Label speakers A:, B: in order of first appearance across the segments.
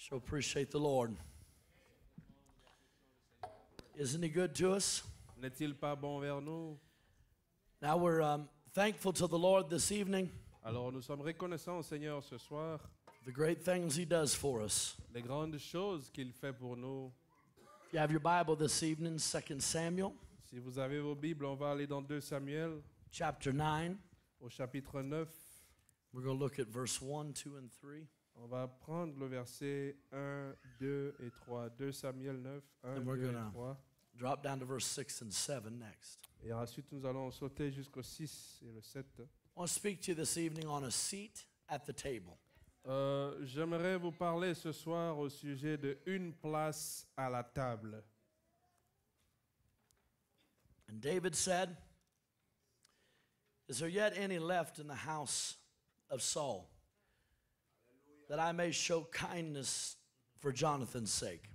A: So appreciate the Lord. Isn't he good to us?
B: N'est-il pas bon vers nous?
A: Now we're thankful to the Lord this evening
B: Alors nous sommes reconnaissants au Seigneur ce soir,
A: for the great things he does for us.
B: les grandes choses qu'il fait pour nous.
A: If you have your Bible this evening, 2 Samuel
B: Si vous avez vos Bibles, on va aller dans 2 Samuel,
A: chapter 9.
B: au chapitre 9.
A: We're going to look at verse 1, 2, and 3.
B: On va prendre le verset 1, 2 et 3. 2 Samuel 9, 1,
A: And we're
B: 2 et
A: gonna-
B: 3.
A: Drop down to verse 6 and 7 next.
B: Et ensuite, nous allons sauter jusqu'au 6 et le 7.
A: I want to speak to you this evening on a seat at the table.
B: J'aimerais vous parler ce soir au sujet de une place à la table.
A: And David said, "Is there yet any left in the house of Saul, that I may show kindness for Jonathan's sake?"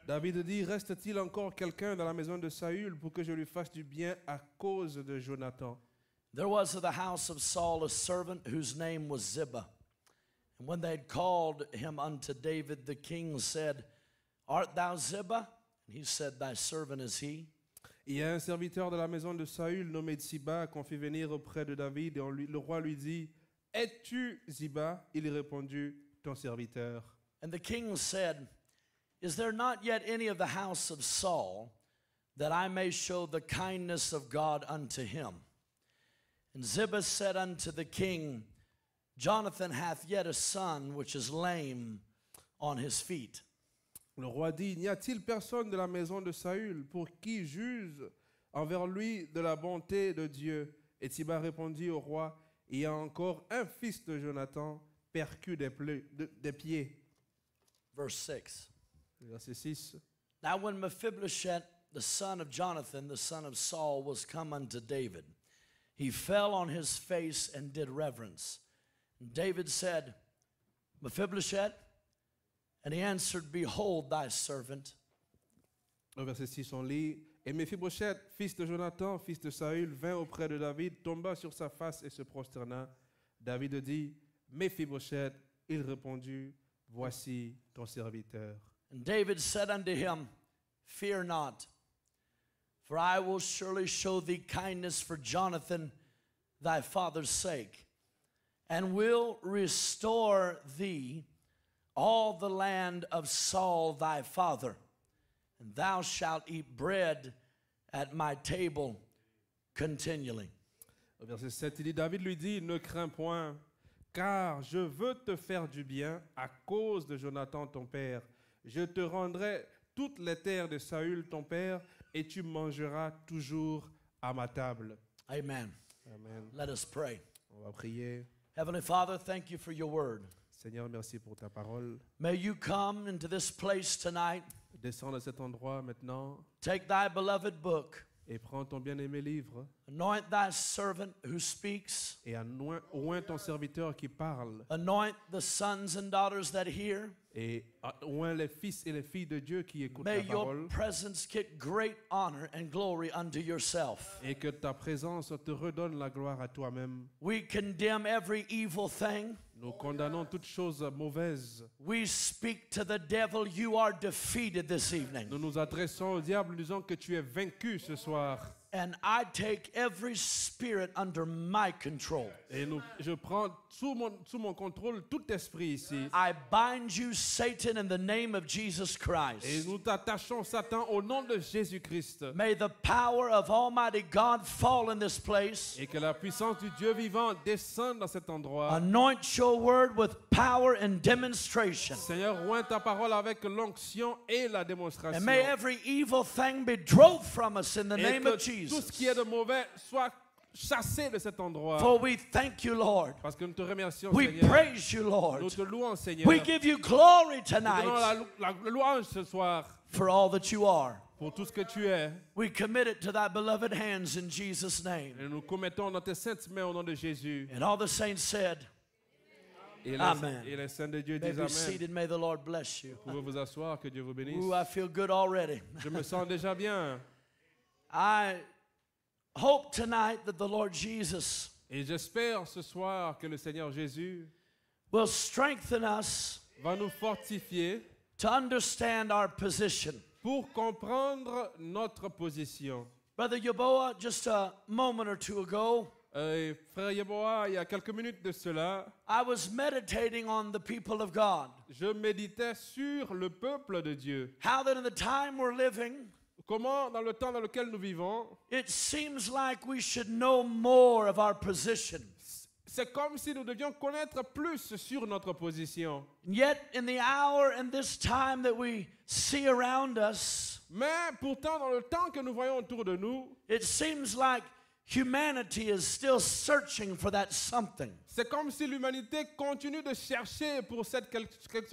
B: David dit, reste-t-il encore quelqu'un dans la maison de Saül pour que je lui fasse du bien à cause de Jonathan?
A: There was of the house of Saul a servant whose name was Ziba. And when they had called him unto David, the king said, "Art thou Ziba?" And he said, "Thy servant is he."
B: Il y a un serviteur de la maison de Saül nommé Ziba qu'on fit venir auprès de David et le roi lui dit, es-tu Ziba? Il répondit, ton serviteur.
A: And the king said, "Is there not yet any of the house of Saul, that I may show the kindness of God unto him?" And Ziba said unto the king, "Jonathan hath yet a son which is lame on his feet."
B: Le roi dit, n'y a-t-il personne de la maison de Saül pour qui juge envers lui de la bonté de Dieu? Et Ziba répondit au roi, il y a encore un fils de Jonathan percu des pieds.
A: Verse 6.
B: Verset 6.
A: Now when Mephibosheth, the son of Jonathan, the son of Saul, was come unto David, he fell on his face and did reverence. And David said, "Mephibosheth?" And he answered, "Behold thy servant."
B: Au verset 6, on lit, et Méphibosheth, fils de Jonathan, fils de Saül, vint auprès de David, tomba sur sa face et se prosterna. David dit, Méphibosheth, il répondit, voici ton serviteur.
A: And David said unto him, "Fear not, for I will surely show thee kindness for Jonathan thy father's sake, and will restore thee all the land of Saul thy father, and thou shalt eat bread at my table continually."
B: Au verset 7, il dit, David lui dit, ne crains point, car je veux te faire du bien à cause de Jonathan ton père. Je te rendrai toutes les terres de Saül ton père, et tu mangeras toujours à ma table.
A: Amen.
B: Amen.
A: Let us pray.
B: On va prier.
A: Heavenly Father, thank you for your word.
B: Seigneur, merci pour ta parole.
A: May you come into this place tonight.
B: Descends à cet endroit maintenant
A: Take thy beloved book.
B: et prends ton bien-aimé livre
A: Anoint thy servant who speaks.
B: et oint ton serviteur qui parle
A: Anoint the sons and daughters that hear.
B: et oint les fils et les filles de Dieu qui écoutent
A: May
B: ta
A: your
B: parole
A: presence get great honor and glory unto yourself.
B: et que ta présence te redonne la gloire à toi-même.
A: We condemn every evil thing.
B: Nous condamnons toute chose mauvaise.
A: We speak to the devil. You are defeated this evening.
B: Nous nous adressons au diable disant que tu es vaincu ce soir.
A: And I take every spirit under my control.
B: Et je prends sous mon contrôle tout esprit ici.
A: I bind you, Satan, in the name of Jesus
B: Et
A: Christ.
B: nous t'attachons, Satan, au nom de Jésus-Christ.
A: May the power of Almighty God fall in this place.
B: Et que la puissance du Dieu vivant descende dans cet endroit.
A: Anoint your word with power and demonstration.
B: Seigneur, oint ta parole avec l'onction et la démonstration.
A: And may every evil thing be drove from us in the
B: Et
A: name
B: que
A: of
B: tout ce qui est
A: Jesus.
B: de mauvais soit chassé de cet endroit.
A: For we thank you, Lord.
B: Parce que nous te remercions,
A: We
B: Seigneur.
A: praise you,
B: Nous
A: Lord.
B: te louons, Seigneur.
A: We give you glory
B: Nous te donnons
A: tonight
B: la louange ce soir
A: for all that you are.
B: pour tout ce que tu es.
A: We commit it to thy beloved hands in Jesus' name.
B: Et nous commettons dans tes saintes mains au nom de Jésus.
A: And all the saints said,
B: Et
A: Amen.
B: les saints de Dieu
A: may
B: disent
A: be
B: Amen.
A: seated, may the Lord bless you.
B: Vous pouvez vous asseoir, que Dieu vous bénisse.
A: Ooh, I feel good already.
B: Je me sens déjà bien.
A: I hope tonight that the Lord Jesus
B: Et j'espère ce soir que le Seigneur Jésus
A: will strengthen us
B: va nous fortifier
A: to understand our position.
B: pour comprendre notre position.
A: Brother Yaboa, just a moment or two ago,
B: Frère Yeboah, il y a quelques minutes de cela,
A: I was meditating on the people of God.
B: je méditais sur le peuple de Dieu.
A: How that in the time we're living,
B: Comment, dans le temps dans lequel nous vivons,
A: it seems like we should know more of our position.
B: c'est comme si nous devions connaître plus sur notre position.
A: Yet in the hour and this time that we see around us,
B: Mais pourtant, dans le temps que nous voyons autour de nous,
A: it seems like humanity is still searching for that something.
B: c'est comme si l'humanité continue de chercher pour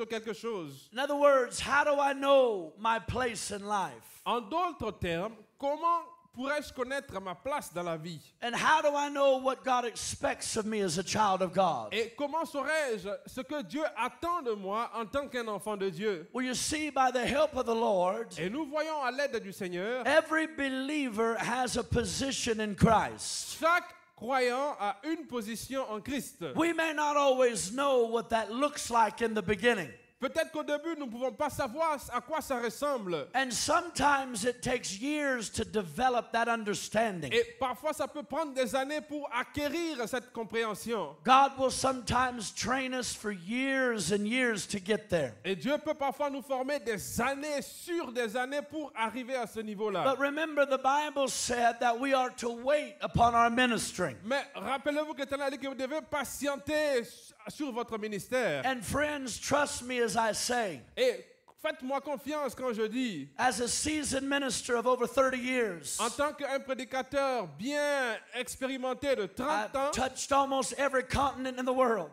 B: quelque chose.
A: In other words, how do I know my place in life?
B: En d'autres termes, comment pourrais-je connaître ma place dans la vie?
A: And how do I know what God expects of me as a child of God?
B: Et comment saurais-je ce que Dieu attend de moi en tant qu'un enfant de Dieu?
A: Well, you see, by the help of the Lord,
B: Et nous voyons à l'aide du Seigneur,
A: every believer has a position in Christ.
B: chaque croyant a une position en Christ.
A: We may not always know what that looks like in the beginning.
B: Peut-être qu'au début, nous ne pouvons pas savoir à quoi ça ressemble.
A: And sometimes it takes years to develop that understanding.
B: Et parfois, ça peut prendre des années pour acquérir cette compréhension.
A: God will sometimes train us for years and years to get there.
B: Et Dieu peut parfois nous former des années sur des années pour arriver à ce niveau-là.
A: But remember, the Bible said that we are to wait upon our ministering.
B: Mais rappelez-vous que l'Éternel a dit que vous devez patienter sur votre ministère.
A: And friends, trust me as I say,
B: Et faites-moi confiance quand je dis,
A: as a seasoned minister of over 30 years,
B: en tant qu'un prédicateur bien expérimenté de 30 ans,
A: I've touched almost every continent in the world.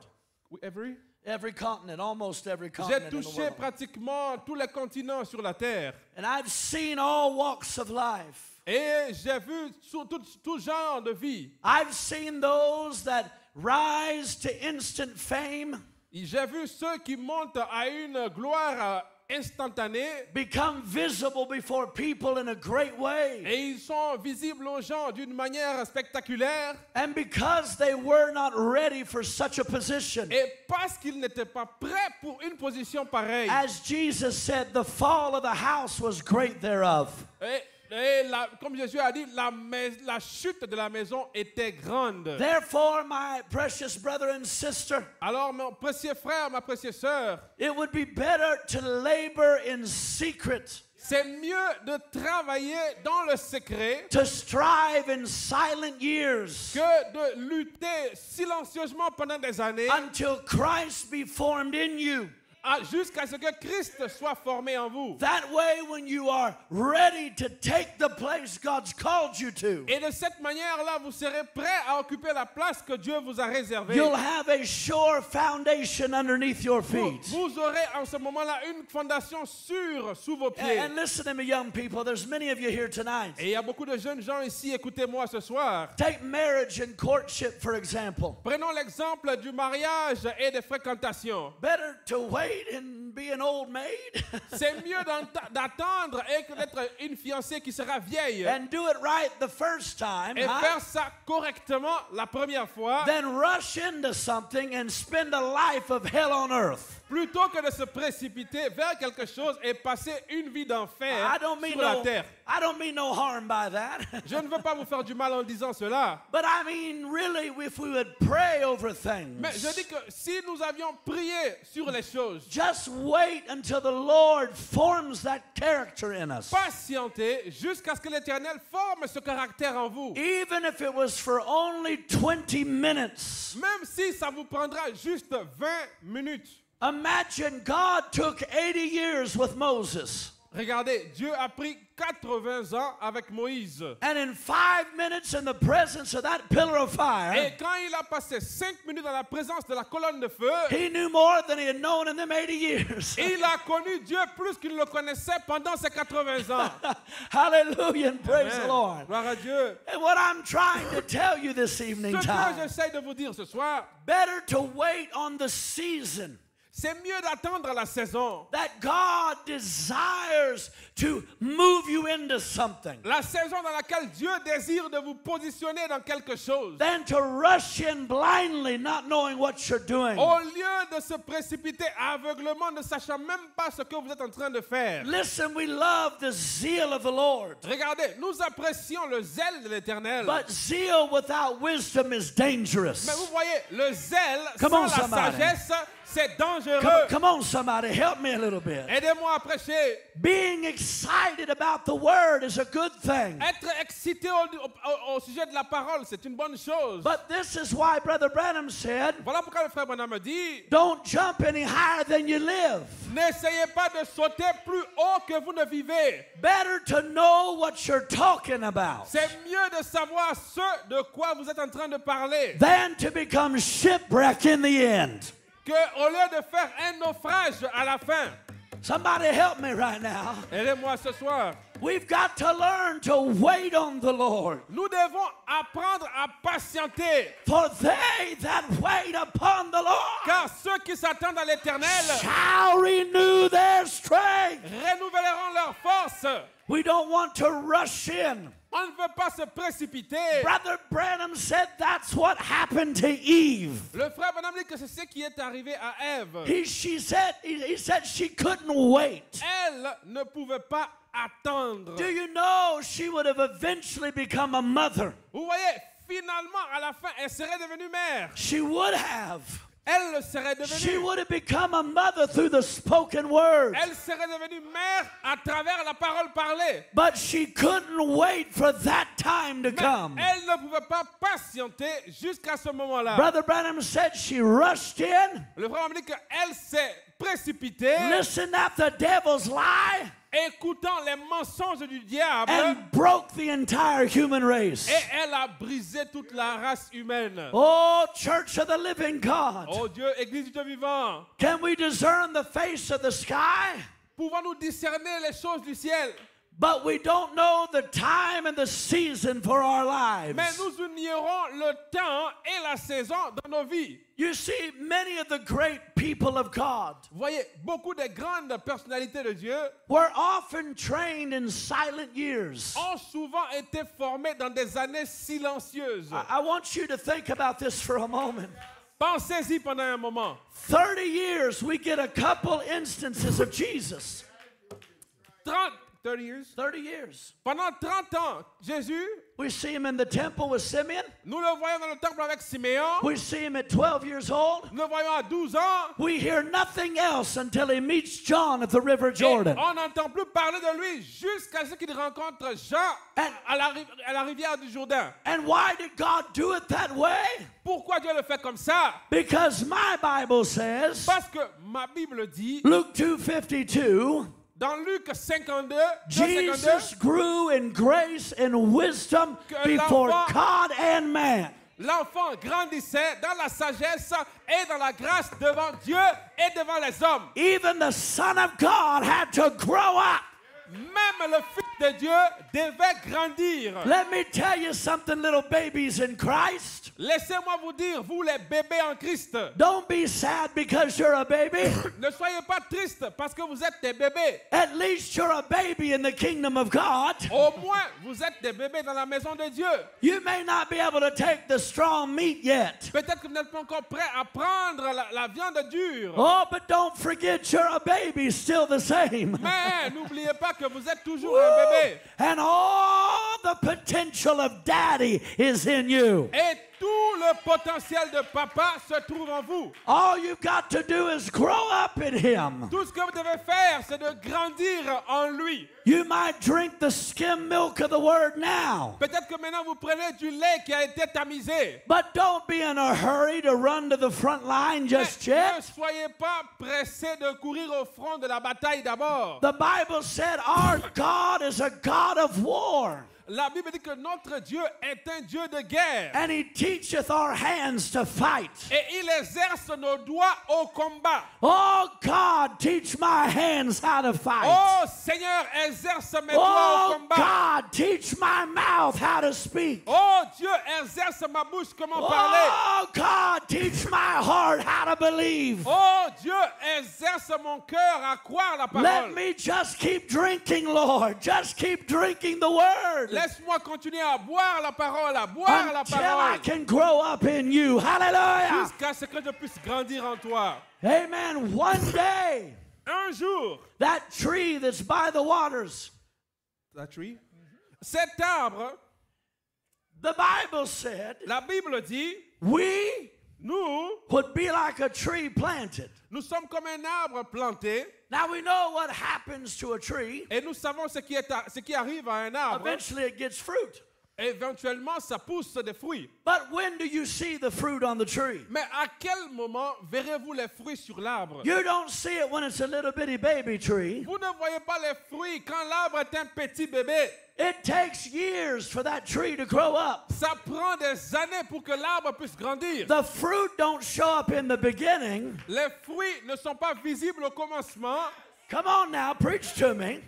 B: every
A: Continent, almost every
B: J'ai
A: continent in the
B: touché
A: world.
B: pratiquement tous les continents sur la terre.
A: And I've seen all walks of life.
B: Et j'ai vu tout genre de vie.
A: I've seen those that rise to instant fame,
B: J'ai vu ceux qui montent à une gloire instantanée.
A: become visible before people in a great way.
B: Et ils sont visibles aux gens d'une manière spectaculaire.
A: And because they were not ready for such a position,
B: Et parce qu'ils n'étaient pas prêts pour une position pareille.
A: as Jesus said, the fall of the house was great thereof.
B: Comme Jésus a dit, la chute de la maison était grande.
A: Therefore, my precious brother and sister,
B: Alors, mon précieux frère, ma précieuse sœur,
A: it would be better to labor in secret,
B: c'est mieux de travailler dans le secret
A: to strive in silent years,
B: que de lutter silencieusement pendant des années
A: until Christ be formed in you.
B: jusqu'à ce que Christ soit formé en vous.
A: That way, when you are ready to take the place God's called you to,
B: Et de cette manière-là, vous serez prêt à occuper la place que Dieu vous a réservée.
A: you'll have a sure foundation underneath your feet.
B: Vous aurez en ce moment-là une fondation sûre sous vos pieds.
A: And listen to me, young people. There's many of you here tonight.
B: Et il y a beaucoup de jeunes gens ici, écoutez-moi ce soir.
A: Take marriage and courtship, for example.
B: Prenons l'exemple du mariage et des fréquentations.
A: Better to wait and be an old maid
B: C'est mieux d'attendre et que d'être une fiancée qui sera vieille.
A: and do it right the first time,
B: Et faire ça correctement la première fois,
A: then rush into something and spend a life of hell on earth.
B: plutôt que de se précipiter vers quelque chose et passer une vie d'enfer
A: I don't mean
B: sur la terre.
A: no harm by that.
B: Je ne veux pas vous faire du mal en disant cela.
A: But I mean, really, if we would pray over things,
B: Mais je dis que si nous avions prié sur les choses,
A: just wait until the Lord forms that character in us.
B: patientez jusqu'à ce que l'Éternel forme ce caractère en vous.
A: Even if it was for only 20 minutes.
B: Même si ça vous prendra juste 20 minutes.
A: Imagine God took 80 years with Moses.
B: Regardez, Dieu a pris 80 ans avec Moïse.
A: And in 5 minutes in the presence of that pillar of fire,
B: Et quand il a passé 5 minutes dans la présence de la colonne de feu,
A: he knew more than he had known in them 80 years.
B: il a connu Dieu plus qu'il ne le connaissait pendant ces 80 ans.
A: Hallelujah and praise
B: Amen.
A: the Lord.
B: Gloire à Dieu.
A: And what I'm trying to tell you this evening
B: Ce que
A: time,
B: j'essaie de vous dire ce soir,
A: better to wait on the season
B: C'est mieux d'attendre la saison.
A: that God desires to move you into something
B: La saison dans laquelle Dieu désire de vous positionner dans quelque chose.
A: than to rush in blindly, not knowing what you're doing.
B: Au lieu de se précipiter aveuglement, ne sachant même pas ce que vous êtes en train de faire.
A: Listen, we love the zeal of the Lord,
B: Regardez, nous apprécions le zèle de l'Éternel.
A: but zeal without wisdom is dangerous.
B: Mais vous voyez, le zèle
A: Come
B: sans
A: on,
B: la
A: somebody.
B: sagesse, c'est dangereux.
A: Come on, somebody, help me a little bit.
B: Aidez-moi à prêcher.
A: Being excited about the word is a good thing.
B: Être excité au sujet de la parole, c'est une bonne chose.
A: But this is why Brother Branham said,
B: Voilà pourquoi le frère Branham dit,
A: don't jump any higher than you live.
B: n'essayez pas de sauter plus haut que vous ne vivez.
A: Better to know what you're talking about
B: C'est mieux de savoir ce de quoi vous êtes en train de parler
A: than to become shipwrecked in the end.
B: que au lieu de faire un naufrage à la fin.
A: Somebody help me right now.
B: Aidez-moi ce soir.
A: We've got to learn to wait on the Lord.
B: Nous devons apprendre à patienter.
A: For they that wait upon the Lord
B: Car ceux qui s'attendent à l'Éternel
A: shall renew their strength.
B: renouvelleront leur force.
A: We don't want to rush in.
B: On ne veut pas se précipiter.
A: Brother Branham said that's what happened to Eve.
B: Le frère Branham dit que c'est ce qui est arrivé à Ève.
A: He said she couldn't wait.
B: Elle ne pouvait pas attendre.
A: Do you know she would have eventually become a mother?
B: Vous voyez, finalement, à la fin, elle serait devenue mère.
A: She would have.
B: Elle le serait
A: She
B: devenue.
A: would have become a mother through the spoken word.
B: Elle serait devenue mère à travers la parole parlée.
A: But she couldn't wait for that time to
B: Mais
A: come.
B: elle ne pouvait pas patienter jusqu'à ce moment-là.
A: Brother Branham said she rushed in,
B: Le frère m'a dit qu'elle s'est précipitée,
A: listened at the devil's lie,
B: écoutant les mensonges du diable,
A: and broke the entire human race.
B: et elle a brisé toute la race humaine.
A: Oh, Church of the Living God,
B: Oh Dieu, Église du Dieu vivant,
A: can we discern the face of the sky?
B: pouvons-nous discerner les choses du ciel?
A: But we don't know the time and the season for our lives.
B: Mais nous ignorons le temps et la saison dans nos vies.
A: You see, many of the great people of God
B: Vous voyez, beaucoup de grandes personnalités de Dieu
A: were often trained in silent years.
B: ont souvent été formés dans des années silencieuses.
A: I want you to think about this for a moment.
B: Pensez-y pendant un moment.
A: 30 years, we get a couple instances of Jesus.
B: 30 years.
A: 30 years.
B: Pendant 30 ans, Jésus,
A: We see him in the temple with Simeon.
B: nous le voyons dans le temple avec Siméon.
A: We see him at 12 years old.
B: Nous le voyons à 12 ans.
A: We hear nothing else until he meets John at the River
B: Et
A: Jordan.
B: on n'entend plus parler de lui jusqu'à ce qu'il rencontre Jean à la rivière du Jourdain.
A: And why did God do it that way?
B: Pourquoi Dieu le fait comme ça?
A: Because my Bible says,
B: Parce que ma Bible dit,
A: Luke 2:52,
B: dans Luc 52,
A: Jesus grew in grace and wisdom before God and man.
B: l'enfant grandissait dans la sagesse et dans la grâce devant Dieu et devant les hommes.
A: Even the Son of God had to grow up.
B: Même le Fils de Dieu devait grandir.
A: Let me tell you something, little babies in Christ.
B: Laissez-moi vous dire, vous les bébés en Christ,
A: Don't be sad because you're a baby.
B: ne soyez pas tristes parce que vous êtes des bébés.
A: At least you're a baby in the kingdom of God.
B: Au moins, vous êtes des bébés dans la maison de Dieu.
A: You may not be able to take the strong meat yet.
B: Peut-être que vous n'êtes pas encore prêts à prendre la viande dure.
A: Oh, but don't forget you're a baby still the same.
B: Mais n'oubliez pas que vous êtes toujours un bébé.
A: And all the potential of daddy is in you.
B: Et tout le potentiel de papa se trouve en vous.
A: All you've got to do is grow up in him.
B: Tout ce que vous devez faire, c'est de grandir en lui.
A: You might drink the skim milk of the word now,
B: Peut-être que maintenant vous prenez du lait qui a été tamisé.
A: but don't be in a hurry to run to the front line just
B: Mais ne
A: yet.
B: soyez pas pressés de courir au front de la bataille d'abord.
A: The Bible said our God is a God of war,
B: La Bible dit que notre Dieu est un Dieu de guerre.
A: and he teacheth our hands to fight.
B: Et il exerce nos doigts au combat.
A: Oh, God God, teach my hands how to fight.
B: Oh Seigneur, exerce mes doigts au
A: Oh
B: combat.
A: God, teach my mouth how to speak.
B: Oh Dieu, exerce ma bouche comment parler.
A: Oh God, teach my heart how to believe.
B: Oh Dieu, exerce mon cœur à croire la
A: Let
B: parole.
A: me just keep drinking, Lord. Just keep drinking the word
B: Laisse-moi continuer à boire la parole, à boire la
A: until I
B: parole.
A: can grow up in you. Hallelujah.
B: Jusqu'à ce que je puisse grandir en toi.
A: Amen. One day,
B: Un jour,
A: that tree that's by the waters,
B: cet arbre,
A: the Bible said,
B: la Bible dit,
A: we
B: nous
A: would be like a tree planted.
B: sommes comme un arbre planté
A: Now we know what happens to a tree.
B: et nous savons ce qui arrive à un arbre.
A: Eventually it gets fruit.
B: Éventuellement, ça pousse des fruits.
A: But when do you see the fruit on the tree?
B: Mais à quel moment verrez-vous les fruits sur l'arbre?
A: You don't see it when it's a little bitty baby tree.
B: Vous ne voyez pas les fruits quand l'arbre est un petit bébé.
A: It takes years for that tree to grow up.
B: Ça prend des années pour que l'arbre puisse grandir.
A: The fruit don't show up in the beginning.
B: Les fruits ne sont pas visibles au commencement.
A: Come on now, preach to me.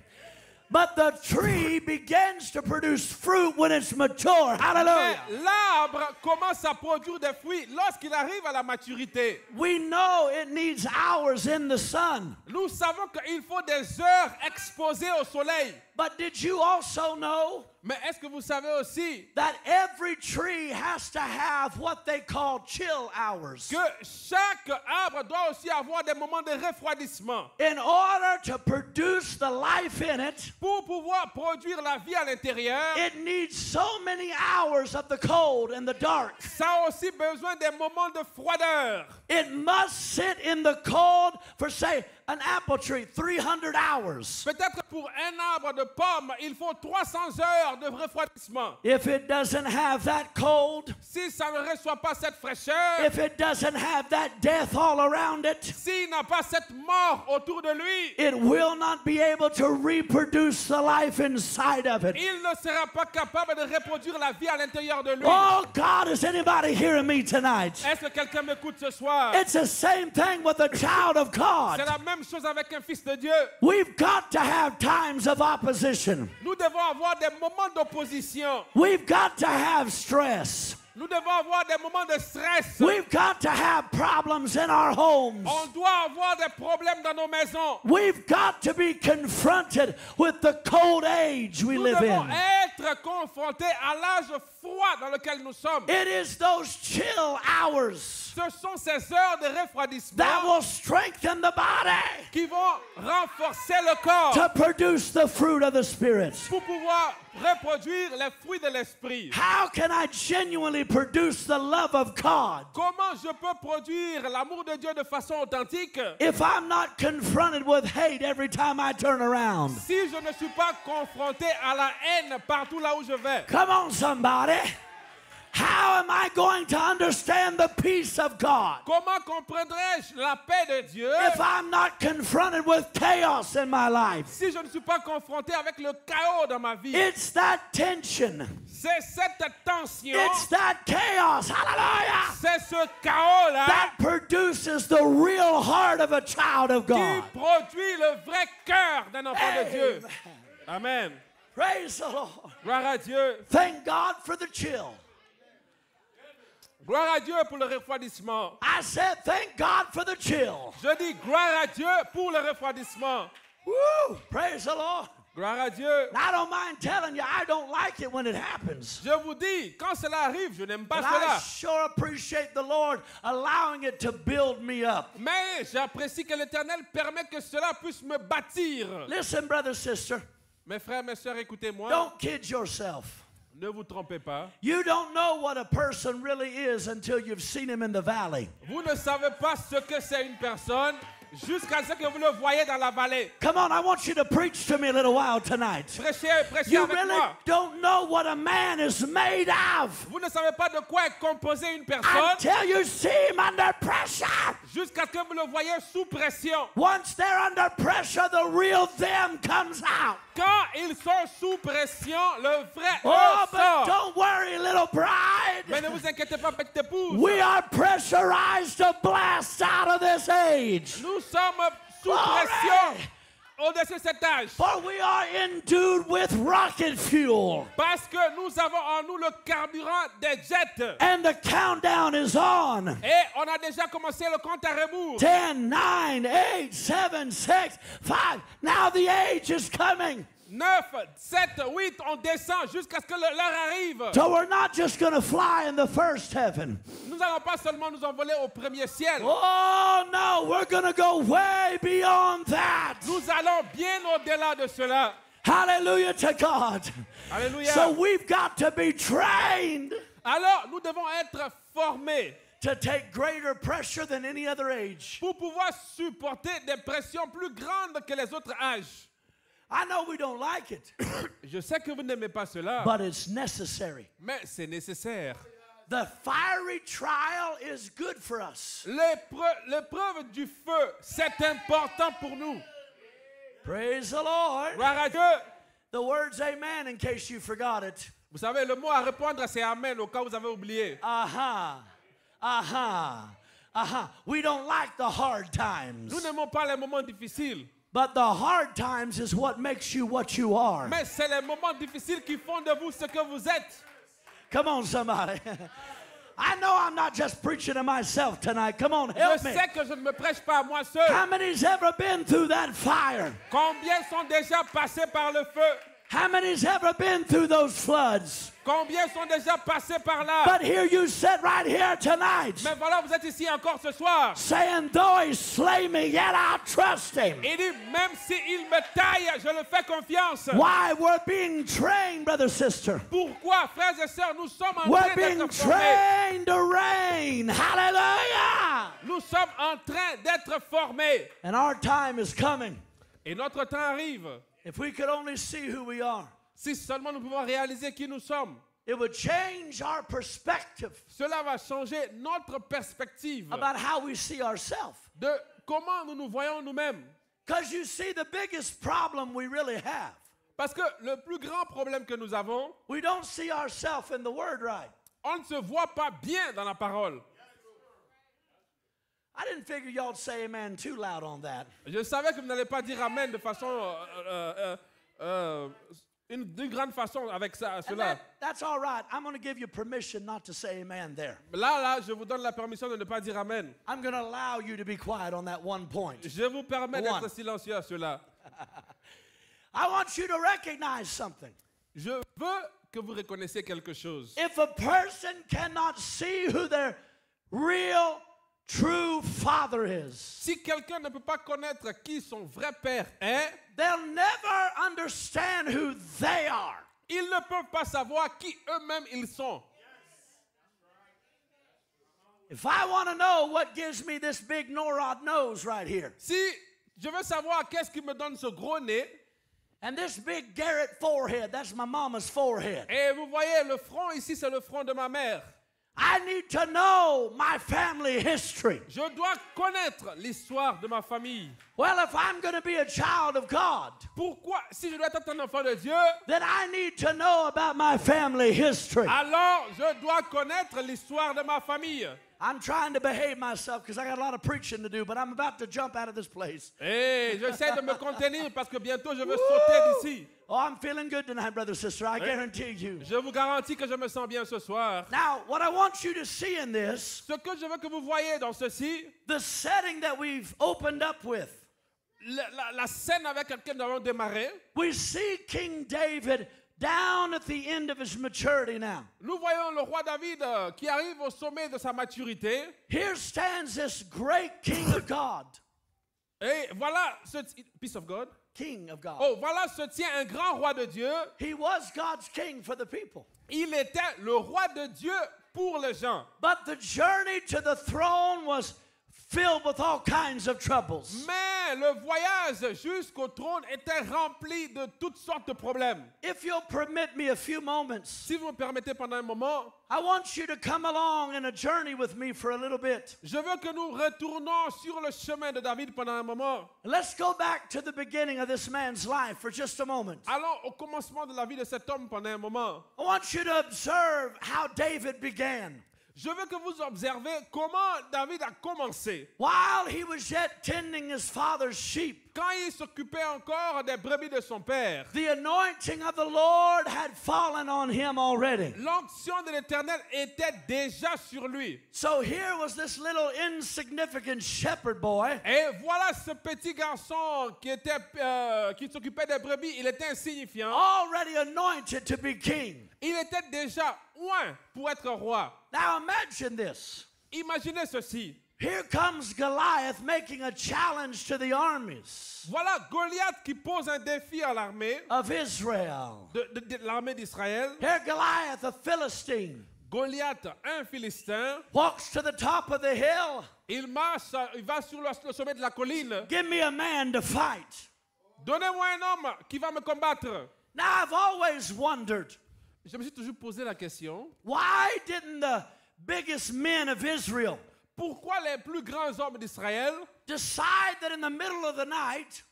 A: But the tree begins to produce fruit when it's mature.
B: Mais
A: Hallelujah.
B: l'arbre commence à produire des fruits lorsqu'il arrive à la maturité.
A: We know it needs hours in the sun.
B: Nous savons qu'il faut des heures exposées au soleil.
A: But did you also know
B: Mais est-ce que vous savez aussi
A: that every tree has to have what they call chill hours
B: que chaque arbre doit aussi avoir des moments de refroidissement
A: in order to produce the life in it?
B: pour pouvoir produire la vie à l'intérieur?
A: It needs so many hours of the cold and the dark.
B: Ça a aussi besoin des moments de froideur.
A: It must sit in the cold for, say, an apple tree, 300 hours.
B: Peut-être pour un arbre de pomme, il faut 300 heures de refroidissement.
A: If it doesn't have that cold,
B: Si ça ne reçoit pas cette fraîcheur,
A: if it doesn't have that death all around it,
B: s'il n'a pas cette mort autour de lui,
A: it will not be able to reproduce the life inside of it.
B: il ne sera pas capable de reproduire la vie à l'intérieur de lui.
A: Oh God, is anybody hearing me tonight?
B: Est-ce que quelqu'un m'écoute ce soir?
A: It's the same thing with a child of
B: C'est
A: God.
B: la même chose avec un fils de Dieu.
A: We've got to have times of opposition.
B: Nous devons avoir des moments d'opposition.
A: We've got to have stress.
B: Nous devons avoir des moments de stress.
A: We've got to have problems in our homes.
B: On doit avoir des problèmes dans nos maisons.
A: We've got to be confronted with the cold age we
B: Nous
A: live
B: devons
A: in.
B: être confrontés à l'âge froid dans lequel nous sommes.
A: It is those chill hours
B: Ce sont ces heures de
A: that
B: refroidissement
A: will strengthen the body
B: qui vont renforcer le corps
A: to produce the fruit of the Spirit.
B: pour pouvoir reproduire les fruits de l'esprit.
A: How can I genuinely produce the love of God
B: Comment je peux produire l'amour de Dieu de façon authentique
A: if I'm not confronted with hate every time I turn around?
B: si je ne suis pas confronté à la haine partout là où je vais?
A: Come on, somebody. How am I going to understand the peace of God
B: Comment comprendrai-je la paix de Dieu
A: if I'm not confronted with chaos in my life?
B: si je ne suis pas confronté avec le chaos dans ma vie?
A: It's that tension.
B: C'est cette tension,
A: It's that chaos. Hallelujah.
B: c'est ce chaos-là
A: That produces the real heart of a child of
B: qui
A: God.
B: produit le vrai cœur d'un enfant de Dieu. Amen.
A: Praise the Lord.
B: Gloire à Dieu.
A: Thank God for the chill.
B: Gloire à Dieu pour le refroidissement.
A: I said, thank God for the chill.
B: Je dis gloire à Dieu pour le refroidissement.
A: Woo! Praise the Lord.
B: Gloire à Dieu.
A: I don't mind telling you, I don't like it when it happens.
B: Je vous dis, quand cela arrive, je n'aime pas
A: But I
B: cela.
A: sure appreciate the Lord allowing it to build me up.
B: Mais j'apprécie que l'Éternel permet que cela puisse me bâtir.
A: Listen, brother, sister,
B: Mes frères, mes sœurs, écoutez-moi.
A: don't kid yourself.
B: Ne vous trompez pas.
A: You don't know what a person really is until you've seen him in the valley.
B: Vous ne savez pas ce que c'est une personne jusqu'à ce que vous le voyez dans la vallée.
A: Come on, I want you to preach to me a little while tonight.
B: Prêchez
A: You
B: avec
A: really
B: moi.
A: don't know what a man is made of
B: Vous ne savez pas de quoi est composée une personne
A: until you see him under pressure.
B: jusqu'à ce que vous le voyez sous pression.
A: Once they're under pressure, the real them comes out.
B: Quand ils sont sous pression, le vrai
A: Oh,
B: eux
A: but
B: sort.
A: don't worry, little bride.
B: Mais ne vous inquiétez pas, petite épouse.
A: We are pressurized to blast out of this age.
B: Nous sommes sous pression au-dessus de cet âge.
A: For we are endued with rocket fuel.
B: Parce que nous avons en nous le carburant des jets.
A: And the countdown is on.
B: Et on a déjà commencé le compte à rebours.
A: 10, 9, 8, 7, 6, 5. Now the age is coming.
B: 9, 7, 8, on descend jusqu'à ce que l'heure arrive.
A: So we're not just going to fly in the first heaven.
B: Nous n'allons pas seulement nous envoler au premier ciel.
A: Oh no, we're going to go way beyond that.
B: Nous allons bien au-delà de cela.
A: Hallelujah to God.
B: Alléluia.
A: So we've got to be trained
B: Alors, nous devons être formés
A: to take greater pressure than any other age.
B: pour pouvoir supporter des pressions plus grandes que les autres âges.
A: I know we don't like it,
B: Je sais que vous n'aimez pas cela,
A: but it's necessary.
B: mais c'est nécessaire.
A: The fiery trial is good for us.
B: L'épreuve du feu, c'est important pour nous.
A: Praise the Lord.
B: Gloire à Dieu.
A: The word's amen in case you forgot it.
B: Vous savez, le mot à répondre, c'est Amen, au cas où vous avez oublié.
A: Aha. Aha. Aha. We don't like the hard times.
B: Nous n'aimons pas les moments difficiles,
A: But the hard times is what makes you what you are.
B: mais c'est les moments difficiles qui font de vous ce que vous êtes.
A: Come on, somebody. I know I'm not just preaching to myself tonight. Come on, help
B: Je
A: me.
B: sais que je ne me prêche pas à moi seul.
A: How many's ever been through that fire?
B: Combien sont déjà passés par le feu?
A: How many's ever been through those floods?
B: Combien sont déjà passés par là?
A: But here you sit right here tonight
B: Mais voilà, vous êtes ici encore ce soir.
A: saying, though he slay me, yet I'll trust him.
B: Il dit, même s'il me taille, je le fais confiance.
A: Why? We're being trained, brother, sister.
B: Pourquoi, frères et sœurs, nous sommes en
A: We're
B: train
A: being
B: d'être formés.
A: trained to reign. Hallelujah.
B: Nous sommes en train d'être formés.
A: And our time is coming.
B: Et notre temps arrive.
A: If we could only see who we are,
B: Si seulement nous pouvons réaliser qui nous sommes,
A: it would change our perspective
B: cela va changer notre perspective
A: about how we see ourselves.
B: de comment nous nous voyons nous-mêmes.
A: Because you see, the biggest problem we really have,
B: Parce que le plus grand problème que nous avons,
A: we don't see ourselves in the Word right.
B: on ne se voit pas bien dans la parole.
A: I didn't figure y'all'd say amen too loud on that.
B: Je savais que vous n'allez pas dire Amen de façon, d'une grande façon avec ça,
A: And
B: cela.
A: that's all right. I'm going to give you permission not to say amen there.
B: Là, je vous donne la permission de ne pas dire Amen.
A: I'm going to allow you to be quiet on that one point.
B: Je vous permets
A: One.
B: d'être silencieux à cela.
A: I want you to recognize something.
B: Je veux que vous reconnaissiez quelque chose.
A: If a person cannot see who their real, true father is,
B: Si quelqu'un ne peut pas connaître qui son vrai père est,
A: they'll never understand who they are.
B: ils ne peuvent pas savoir qui eux-mêmes ils sont.
A: If I want to know what gives me this big Norod nose right here,
B: Si je veux savoir qu'est-ce qui me donne ce gros nez,
A: and this big Garrett forehead, that's my mama's forehead.
B: et vous voyez le front ici, c'est le front de ma mère.
A: I need to know my family history.
B: Je dois connaître l'histoire de ma famille.
A: Well, if I'm going to be a child of God,
B: Pourquoi, si je dois être un enfant de Dieu,
A: then I need to know about my family history.
B: alors je dois connaître l'histoire de ma famille.
A: I'm trying to behave myself because I got a lot of preaching to do, but I'm about to jump out of this place.
B: Et j'essaie de me contenir parce que bientôt je veux sauter d'ici.
A: Oh, I'm feeling good tonight, brother, sister. I guarantee you.
B: Je vous garantis que je me sens bien ce soir.
A: Now, what I want you to see in this,
B: Ce que je veux que vous voyez dans ceci,
A: the setting that we've opened up with,
B: la scène avec laquelle nous avons démarré,
A: we see King David down at the end of his maturity now.
B: nous voyons le roi David qui arrive au sommet de sa maturité.
A: Here stands this great King of God.
B: Et voilà, peace of God.
A: King of God.
B: Oh, voilà se tient un grand roi de Dieu.
A: He was God's king for the people.
B: Il était le roi de Dieu pour les gens.
A: But the journey to the throne was filled with all kinds of troubles.
B: Mais le voyage jusqu'au trône était rempli de toutes sortes de problèmes.
A: If you'll permit me a few moments,
B: Si vous me permettez pendant un moment,
A: I want you to come along in a journey with me for a little bit.
B: je veux que nous retournons sur le chemin de David pendant un moment.
A: Let's go back to the beginning of this man's life for just a moment.
B: Allons au commencement de la vie de cet homme pendant un moment.
A: I want you to observe how David began.
B: Je veux que vous observez comment David a commencé.
A: While he was yet tending his father's sheep,
B: Quand il s'occupait encore des brebis de son père,
A: the anointing of the Lord had fallen on him already.
B: l'onction de l'Éternel était déjà sur lui.
A: So here was this little insignificant shepherd boy,
B: Et voilà ce petit garçon qui s'occupait des brebis, il était insignifiant.
A: already anointed to be king.
B: Il était déjà oint pour être roi.
A: Now imagine this.
B: Imaginez ceci.
A: Here comes Goliath making a challenge to the armies
B: Voilà Goliath qui pose un défi à l'armée
A: of Israel.
B: de l'armée d'Israël.
A: Here Goliath, a Philistine,
B: Goliath, un Philistin,
A: walks to the top of the hill.
B: il marche, il va sur le sommet de la colline.
A: Give me a man to fight.
B: Donnez-moi un homme qui va me combattre.
A: Now I've always wondered,
B: Je me suis toujours posé la question,
A: why didn't the biggest men of Israel
B: pourquoi les plus grands hommes d'Israël
A: decide that in the middle of the night,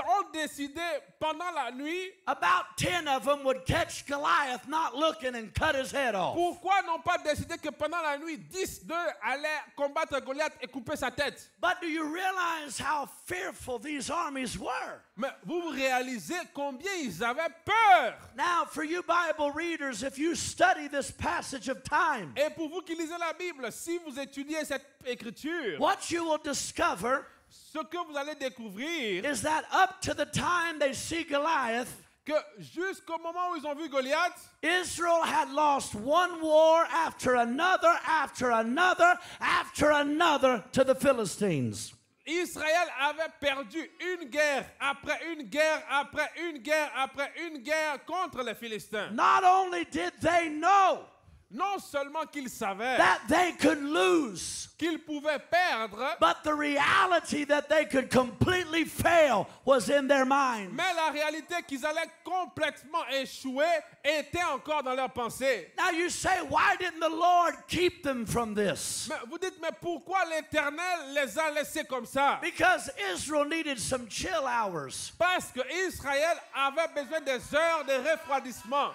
B: ont décidé pendant la nuit,
A: about 10 of them would catch Goliath not looking and cut his head off?
B: pourquoi n'ont pas décidé que pendant la nuit, 10 d'eux allaient combattre Goliath et couper sa tête?
A: But do you realize how fearful these armies were?
B: Mais vous réalisez combien ils avaient peur.
A: Now, for you Bible readers, if you study this passage of time,
B: Et pour vous qui lisez la Bible, si vous étudiez cette écriture,
A: what you will discover
B: ce que vous allez découvrir,
A: is that up to the time they see Goliath,
B: que jusqu'au moment où ils ont vu Goliath,
A: Israel had lost one war after another, after another, after another to the Philistines.
B: Israël avait perdu une guerre après une guerre après une guerre après une guerre contre les Philistins.
A: Not only did they know
B: Non seulement qu'ils savaient
A: that they could lose,
B: qu'ils pouvaient perdre,
A: but the reality that they could completely fail was in their minds.
B: mais la réalité qu'ils allaient complètement échouer était encore dans leur pensée.
A: Now you say, why didn't the Lord keep them from this?
B: Mais vous dites, mais pourquoi l'Éternel les a laissés comme ça?
A: Because Israel needed some chill hours.
B: Parce que Israël avait besoin des heures de refroidissement.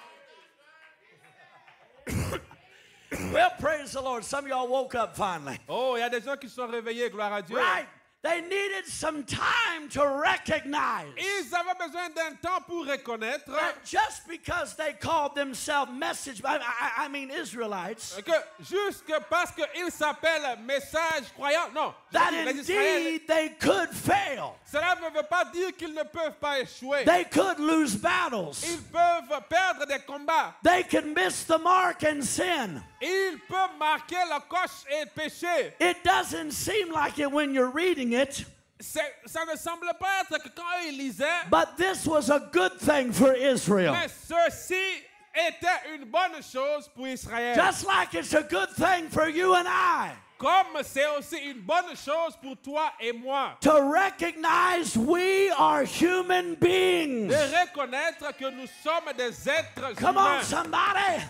A: Well, praise the Lord. Some of y'all woke up finally.
B: Oh, il y a des gens qui sont réveillés, gloire à Dieu.
A: Right? They needed some time to recognize
B: Ils avaient besoin d'un temps pour reconnaître
A: that just because they called themselves I mean Israelites,
B: que juste parce qu'ils s'appellent messages croyants, non,
A: that
B: les Israéliens,
A: indeed they could fail.
B: cela ne veut pas dire qu'ils ne peuvent pas échouer.
A: They could lose battles.
B: Ils peuvent perdre des combats.
A: They could miss the mark and sin.
B: Ils peuvent marquer la coche et pécher.
A: It doesn't seem like it when you're reading it,
B: Ça ne semble pas être que quand ils lisaient,
A: but this was a good thing for Israel.
B: mais ceci était une bonne chose pour Israël.
A: Just like it's a good thing for you and I
B: Comme c'est aussi une bonne chose pour toi et moi.
A: to recognize we are human beings.
B: De reconnaître que nous sommes des êtres
A: Come on,
B: humains.
A: somebody.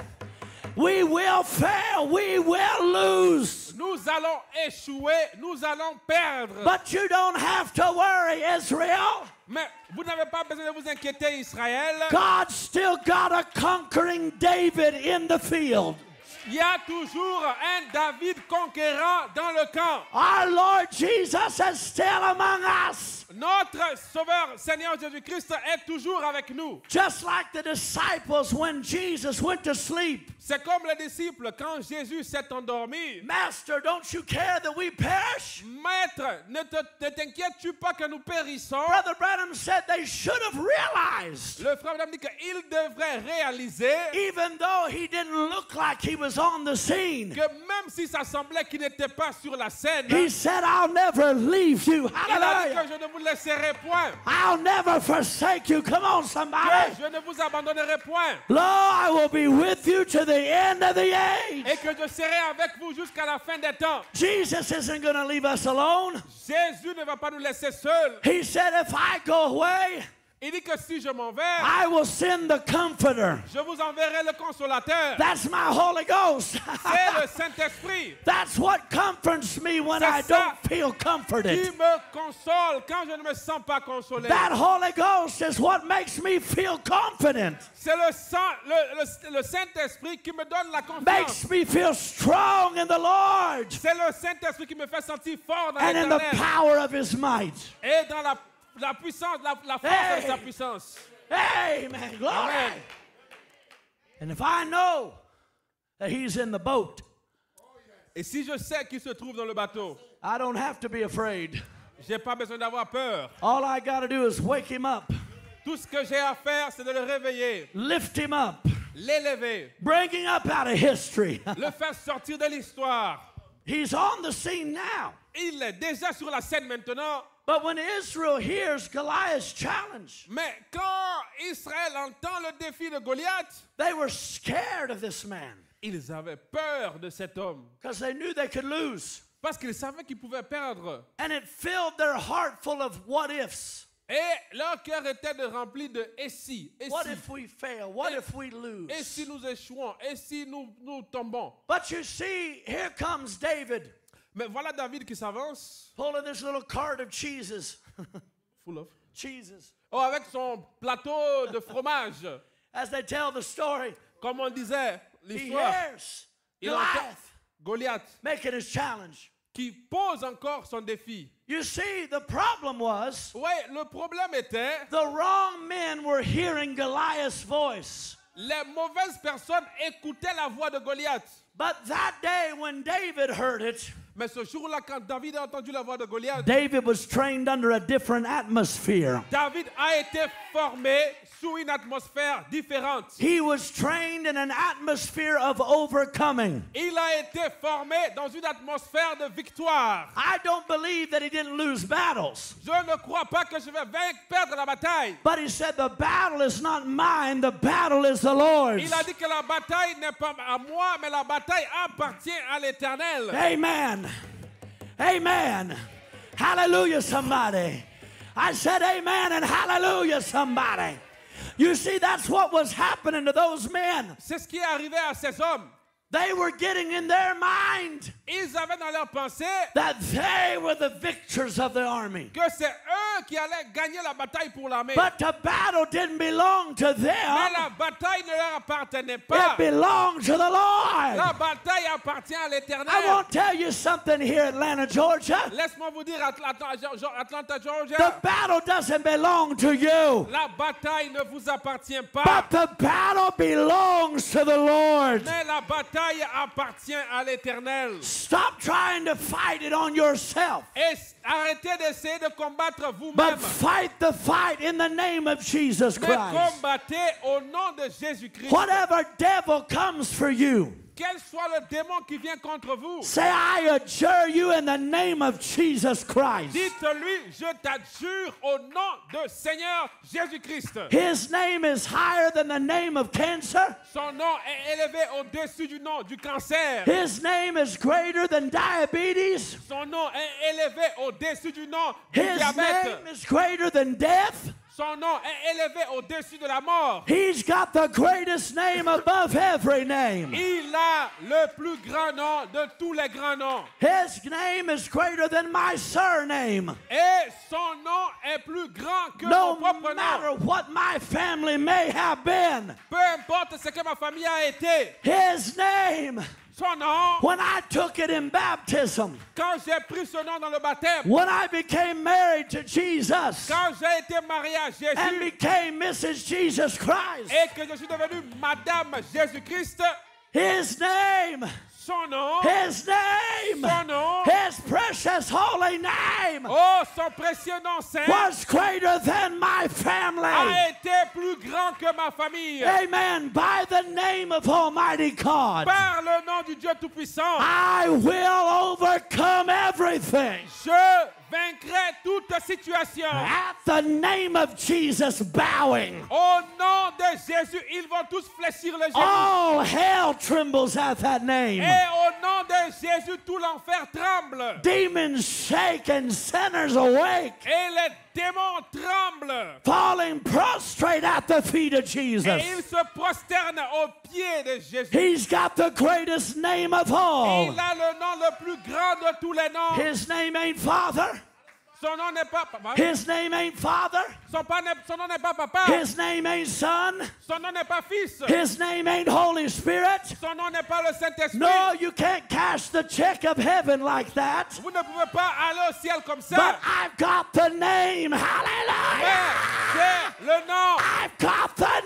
A: We will fail. We will lose.
B: Nous allons échouer, nous allons perdre.
A: But you don't have to worry, Israel.
B: Mais vous n'avez pas besoin de vous inquiéter, Israël.
A: God still got a conquering David in the field.
B: Il y a toujours un David conquérant dans le camp.
A: Our Lord Jesus is still among us.
B: Notre Sauveur, Seigneur Jésus-Christ, est toujours avec nous.
A: Just like the disciples when Jesus went to sleep.
B: C'est comme les disciples quand Jésus s'est endormi.
A: Master, don't you care that we perish?
B: Maître, ne t'inquiètes-tu pas que nous périssons?
A: Brother Branham said they should have realized,
B: Le frère Branham dit qu'il devrait réaliser
A: even though he didn't look like he was on the scene.
B: que même si ça semblait qu'il n'était pas sur la scène,
A: He said, I'll never leave you.
B: il a dit que
A: Hallelujah.
B: je ne vous laisserai point,
A: I'll never forsake you. Come on,
B: que
A: somebody.
B: je ne vous abandonnerai point,
A: Lo, I will be with you to the end of the age.
B: et que je serai avec vous jusqu'à la fin des temps.
A: Jesus isn't going to leave us alone.
B: Jésus ne va pas nous laisser seuls.
A: He said, if I go away,
B: Il dit que si je m'en vais,
A: I will send the Comforter.
B: je vous enverrai le consolateur.
A: That's my Holy Ghost.
B: C'est le Saint-Esprit
A: That's what comforts me when I
B: ça
A: don't feel
B: qui
A: comforted.
B: me console quand je ne me sens pas consolé.
A: That Holy Ghost is what makes me feel confident.
B: C'est le Saint-Esprit qui me donne la confiance.
A: Makes me feel strong in the Lord
B: C'est le Saint-Esprit qui me fait sentir fort dans
A: and in the
B: l'Éternel
A: power of His might.
B: et dans la puissance, la force de sa puissance.
A: Amen. Glory.
B: Amen.
A: And if I know that He's in the boat,
B: Et si je sais qu'il se trouve dans le bateau,
A: I don't have to be afraid.
B: j'ai pas besoin d'avoir peur.
A: All I got to do is wake Him up,
B: Tout ce que j'ai à faire, c'est de le réveiller,
A: lift Him up,
B: l'élever,
A: bring Him up out of history.
B: le faire sortir de l'histoire.
A: He's on the scene now.
B: Il est déjà sur la scène maintenant.
A: But when Israel hears Goliath's challenge,
B: Mais quand Israël entend le défi de Goliath,
A: they were scared of this man
B: ils avaient peur de cet homme.
A: because they knew they could lose.
B: Parce qu'ils savaient qu'ils pouvaient perdre.
A: And it filled their heart full of what ifs.
B: Et leur cœur était rempli de et si, et
A: What
B: si,
A: if we fail? What if we lose?
B: et si nous échouons, et si nous tombons.
A: But you see, here comes David
B: Mais voilà David qui s'avance,
A: pulling this little cart of cheeses.
B: full of,
A: Cheeses.
B: oh, avec son plateau de fromage.
A: As they tell the story,
B: Comme on disait,
A: he
B: l'histoire,
A: hears
B: il entend
A: Goliath
B: Goliath
A: making his challenge.
B: qui pose encore son défi.
A: You see, the problem was
B: Ouais, le problème était,
A: the wrong men were hearing Goliath's voice.
B: les mauvaises personnes écoutaient la voix de Goliath.
A: But that day when David heard it,
B: Mais ce jour-là, quand David a entendu la voix de Goliath,
A: David was trained under a different atmosphere.
B: David a été formé sous une atmosphère différente.
A: He was trained in an atmosphere of overcoming.
B: Il a été formé dans une atmosphère de victoire.
A: I don't believe that he didn't lose battles.
B: Je ne crois pas que je vais perdre la bataille.
A: But he said, the battle is not mine, the battle is the Lord's.
B: Il a dit que la bataille n'est pas à moi, mais la bataille appartient à l'Éternel.
A: Amen. Amen. Hallelujah, somebody. I said amen and hallelujah, somebody. You see, that's what was happening to those men.
B: C'est ce qui est arrivé à ces hommes.
A: They were getting in their mind
B: Ils avaient dans leur pensée
A: that they were the victors of the army.
B: que c'est eux qui allaient gagner la bataille pour l'armée.
A: But the battle didn't belong to
B: Mais
A: them.
B: la bataille ne leur appartenait
A: It
B: pas.
A: belonged to the
B: La
A: Lord.
B: bataille appartient à
A: I
B: l'Éternel.
A: won't tell you something here, Atlanta, Georgia.
B: Laisse-moi vous dire, Atlanta,
A: The
B: Georgia,
A: battle doesn't belong to you,
B: la bataille ne vous appartient pas.
A: but the battle belongs to the Lord.
B: Mais la bataille appartient à l'Éternel.
A: Stop trying to fight it on yourself,
B: Et arrêtez d'essayer de combattre
A: but
B: vous-même.
A: fight the fight in the name of Jesus
B: Mais
A: Christ.
B: combattez au nom de Jésus-Christ.
A: Whatever devil comes for you,
B: Quel soit le démon qui vient contre vous,
A: say, I adjure you in the name of Jesus Christ.
B: dites-lui, je t'adjure au nom de Seigneur Jésus-Christ.
A: His name is higher than the name of cancer.
B: Son nom est élevé au-dessus du nom du cancer.
A: His name is greater than diabetes.
B: Son nom est élevé au-dessus du nom du
A: His
B: diabète.
A: name is greater than death.
B: Son nom est élevé au-dessus de la mort.
A: He's got the greatest name above every name.
B: Il a le plus grand nom de tous les grands noms.
A: His name is greater than my surname.
B: Et son nom est plus grand que
A: No
B: mon propre
A: matter
B: nom.
A: what my family may have been,
B: Peu importe ce que ma famille a été.
A: his name,
B: Son nom,
A: when I took it in baptism,
B: quand j'ai pris ce nom dans le baptême,
A: when I became married to Jesus
B: quand j'ai été marié à
A: and
B: Jésus
A: became Mrs. Jesus Christ,
B: et que je suis devenu Madame Jésus-Christ,
A: his name,
B: son nom,
A: his name,
B: son nom,
A: his precious holy name
B: oh, son précieux nom saint
A: was greater than my
B: a
A: family.
B: été plus grand que ma famille.
A: Amen. By the name of Almighty God,
B: Par le nom du Dieu Tout-Puissant,
A: I will overcome everything.
B: je vaincrai toute situation.
A: At the name of Jesus, bowing.
B: Au nom de Jésus, ils vont tous fléchir les genoux.
A: All hell trembles at that name.
B: Et au nom de Jésus, tout l'enfer tremble.
A: Demons shake and sinners awake.
B: Et les démons tremblent.
A: falling prostrate at the feet of
B: Et
A: Jesus.
B: ils se prosternent aux pieds de Jésus.
A: He's got the greatest name of all.
B: Il a le nom le plus grand de tous les noms.
A: His name ain't Father.
B: Son nom n'est pas papa.
A: His name ain't Father.
B: Son nom n'est pas papa.
A: His name ain't Son.
B: Son nom n'est pas fils.
A: His name ain't Holy Spirit.
B: Son nom n'est pas le Saint-Esprit.
A: No, you can't cash the check of heaven like that.
B: Vous ne pouvez pas aller au ciel comme ça.
A: But I've got the name.
B: Mais
A: Hallelujah.
B: j'ai le nom.
A: I've got the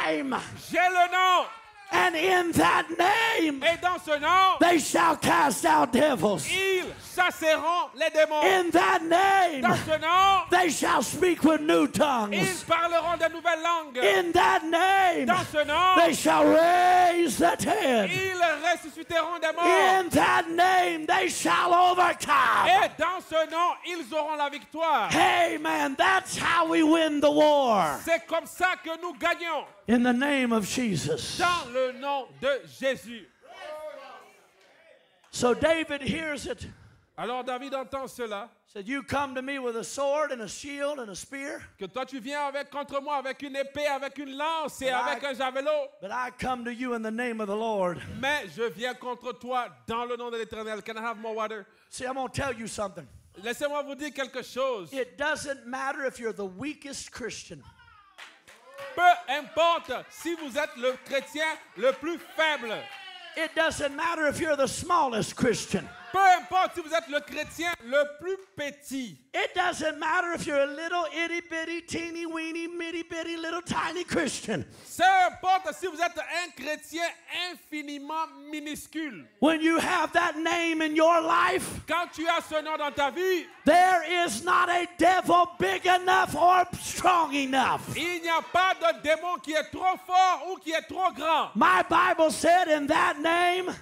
A: name.
B: J'ai le nom.
A: And in that name,
B: Et dans ce nom,
A: they shall cast out devils.
B: ils chasseront les démons.
A: In that name,
B: Dans ce nom,
A: they shall speak with new
B: ils
A: tongues.
B: parleront de nouvelles langues.
A: In that name,
B: Dans ce nom,
A: they shall raise the dead.
B: ils ressusciteront des morts.
A: In that name, they shall overcome.
B: Et dans ce nom, ils auront la victoire.
A: Amen. That's how we win the war.
B: C'est comme ça que nous gagnons.
A: In the name of Jesus.
B: Dans le nom de Jésus.
A: So David hears it.
B: Alors David entend cela.
A: Said, you come to me with a sword and a shield and a spear,
B: Que toi tu viens contre moi avec une épée, avec une lance et
A: But
B: avec un javelot.
A: but I come to you in the name of the Lord.
B: Mais je viens contre toi dans le nom de l'Éternel. Can I have more water?
A: See, I'm going to tell you something.
B: Laissez-moi vous dire quelque chose.
A: It doesn't matter if you're the weakest Christian.
B: Peu importe si vous êtes le chrétien le plus faible.
A: It doesn't matter if you're the smallest Christian.
B: Peu importe si vous êtes le chrétien le plus petit.
A: It doesn't matter if you're a little itty bitty, teeny weeny, mitty bitty, little tiny Christian.
B: Peu importe si vous êtes un chrétien infiniment minuscule.
A: When you have that name in your life,
B: Quand tu as ce nom dans ta vie,
A: there is not a devil big enough or strong enough.
B: il n'y a pas de démon qui est trop fort ou qui est trop grand.
A: My Bible said in that name,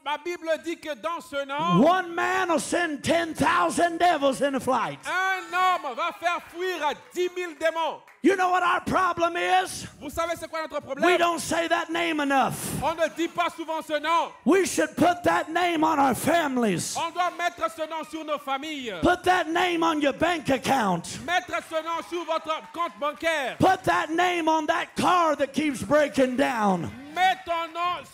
B: Ma Bible dit que dans ce nom,
A: one man will send 10,000 devils in a flight.
B: un homme va faire fuir à 10 000 démons.
A: You know what our problem is?
B: Vous savez c'est quoi notre
A: We
B: problème?
A: don't say that name enough.
B: On ne dit pas souvent ce nom.
A: We should put that name on our families.
B: On doit mettre ce nom sur nos familles.
A: Put that name on your bank account.
B: Mettre ce nom sur votre compte bancaire.
A: Put that name on that car that keeps breaking down.
B: Mets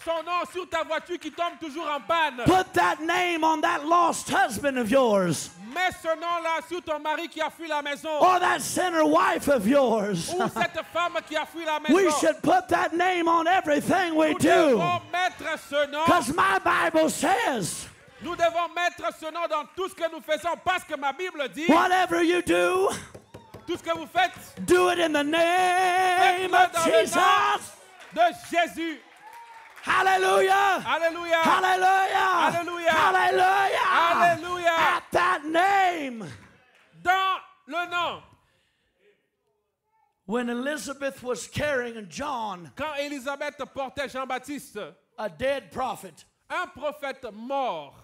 B: son nom sur ta voiture qui tombe toujours en panne.
A: Put that name on that lost husband of yours.
B: Mets ce nom-là sur ton mari qui a fui la maison.
A: Or that sinner wife of yours.
B: Ou cette femme qui a fui la maison.
A: We should put that name on everything we
B: Nous
A: do.
B: devons mettre ce nom.
A: Because my Bible says,
B: Nous devons mettre ce nom dans tout ce que nous faisons parce que ma Bible dit
A: whatever you do,
B: tout ce que vous faites,
A: do it in the name of
B: faites-le dans le
A: Jesus.
B: nom de Jésus.
A: Hallelujah.
B: Alléluia.
A: Hallelujah.
B: Alléluia.
A: Hallelujah.
B: Alléluia.
A: At that name.
B: Dans le nom.
A: When Elizabeth was carrying John,
B: Quand Élisabeth portait Jean-Baptiste,
A: a dead prophet,
B: un prophète mort.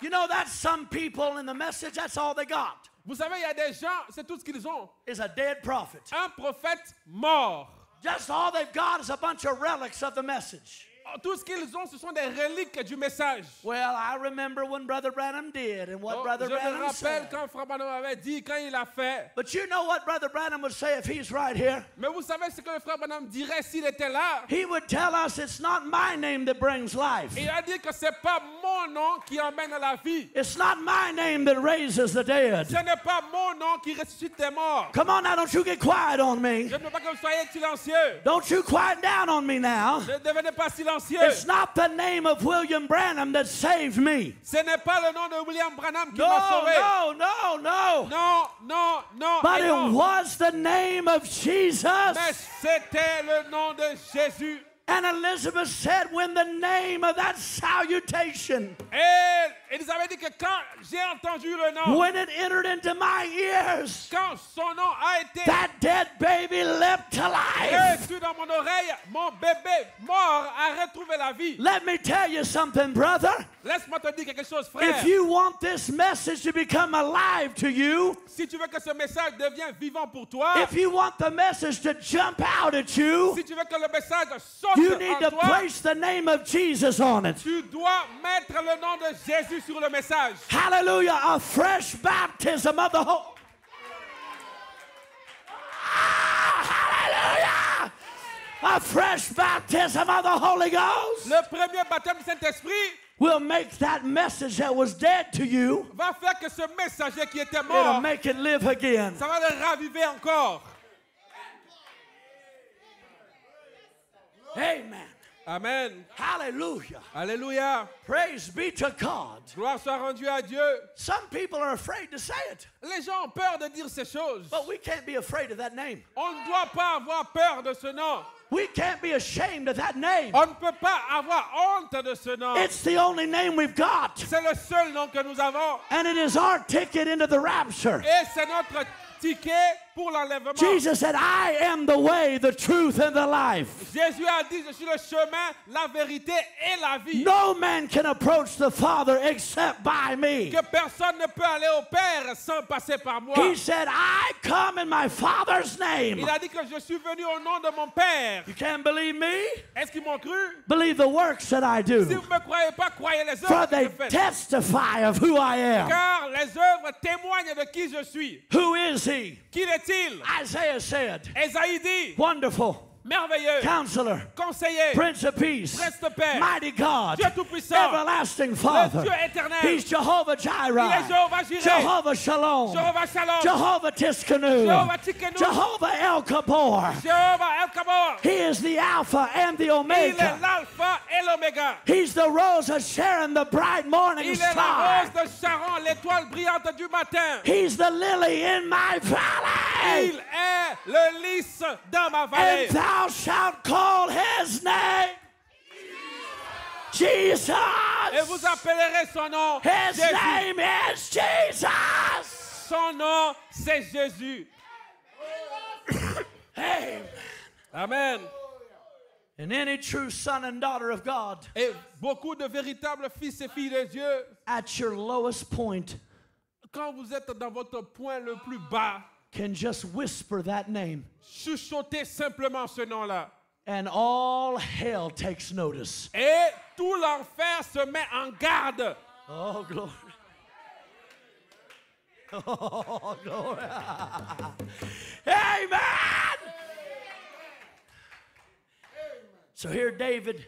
A: you know, that's some people in the message, that's all they got,
B: Vous savez, il y a des gens, c'est tout ce qu'ils ont.
A: is a dead prophet.
B: Un prophète mort.
A: Just all they've got is a bunch of relics of the message.
B: Tout ce qu'ils ont, ce sont des reliques du message.
A: Well, I remember when Brother Branham did and what
B: Oh,
A: Brother
B: je me
A: Branham
B: rappelle
A: said.
B: quand Frère Branham avait dit, quand il a fait.
A: But you know what Brother Branham would say if he's right here?
B: Mais vous savez ce que le Frère Branham dirait s'il était là?
A: He would tell us it's not my name that brings life.
B: Il a dit que c'est pas mon nom qui emmène à la vie.
A: It's not my name that raises the dead.
B: Ce n'est pas mon nom qui ressuscite des morts.
A: Come on now, don't you get quiet on me.
B: Je ne veux pas que vous soyez silencieux.
A: Don't you quiet down on me now.
B: Ne devenez pas silencieux.
A: It's not the name of William Branham that saved me.
B: Ce n'est pas le nom de William Branham qui
A: No,
B: m'a sauvé.
A: no.
B: Non, non, non.
A: But
B: et
A: it
B: non.
A: was the name of Jesus.
B: Mais c'était le nom de Jésus.
A: And Elizabeth said, when the name of that salutation,
B: Et Élisabeth dit que quand j'ai entendu le nom,
A: when it entered into my ears,
B: quand son nom a été
A: that dead baby leapt to life.
B: reçu dans mon oreille, mon bébé mort a retrouvé la vie.
A: Let me tell you something, brother.
B: Laisse-moi te dire quelque chose, frère.
A: If you want this message to become alive to you,
B: Si tu veux que ce message devienne vivant pour toi,
A: if you want the message to jump out at you,
B: si tu veux que le message saute
A: you need
B: en
A: to
B: toi,
A: place the name of Jesus on it.
B: tu dois mettre le nom de Jésus sur le message.
A: Hallelujah, a fresh baptism of the Holy. a fresh baptism of the Holy Ghost
B: Le premier baptême du Saint-Esprit
A: will make that message that was dead to you,
B: va faire que ce messager qui était
A: it'll
B: mort,
A: make it live again.
B: ça va le raviver encore.
A: Amen.
B: Amen.
A: Hallelujah.
B: Alléluia.
A: Praise be to God.
B: Gloire soit rendue à Dieu.
A: Some people are afraid to say it,
B: Les gens ont peur de dire ces choses.
A: but we can't be afraid of that name.
B: On ne doit pas avoir peur de ce nom.
A: We can't be ashamed of that name.
B: On ne peut pas avoir honte de ce nom.
A: It's the only name we've got,
B: C'est le seul nom que nous avons.
A: and it is our ticket into the rapture.
B: Et c'est notre ticket pour l'enlèvement.
A: Jesus said, I am the way, the truth, and the life.
B: Jésus a dit, je suis le chemin, la vérité et la vie.
A: No man can approach the Father except by me.
B: Que personne ne peut aller au Père sans passer par moi.
A: He said, I come in my Father's name.
B: Il a dit que je suis venu au nom de mon Père.
A: You can't believe me?
B: Est-ce qu'ils m'ont cru?
A: Believe the works that I
B: Si
A: do,
B: vous ne me croyez pas, croyez les
A: for
B: œuvres que
A: they
B: je fais.
A: testify of who I am.
B: Car les œuvres témoignent de qui je suis.
A: Who is he?
B: Qui est-il?
A: Isaiah said,
B: Esaïe dit,
A: wonderful,
B: merveilleux,
A: counselor,
B: conseiller,
A: Prince of Peace,
B: Prince de paix,
A: mighty God,
B: Dieu tout-puissant,
A: everlasting
B: le
A: Father.
B: Dieu éternel.
A: He's Jehovah
B: Il est
A: Jireh,
B: Jéhovah Jireh,
A: Jehovah Shalom,
B: Jéhovah Shalom,
A: Jehovah Tiskanu,
B: Jéhovah Tiskanu,
A: Jehovah El Kabor.
B: Jéhovah El Kabor.
A: He is the Alpha and the
B: Il est
A: Omega.
B: l'alpha et l'oméga.
A: He's the rose of Sharon, the bright morning
B: Il est la
A: star.
B: rose de Sharon, l'étoile brillante du matin.
A: He's the lily in my valley.
B: Il est le lys dans ma vallée.
A: And thou shalt call his name Jesus.
B: Et vous appellerez son nom
A: His
B: Jésus.
A: name is Jesus.
B: Son nom, c'est Jésus.
A: Amen.
B: Amen.
A: And any true son and daughter of God,
B: Et beaucoup de véritables fils et filles de Dieu,
A: at your lowest point,
B: quand vous êtes dans votre point le plus bas,
A: can just whisper that name,
B: chuchotez simplement ce nom-là.
A: and all hell takes notice.
B: Et tout l'enfer se met en garde.
A: Oh, glory. Oh, glory. Amen. So here David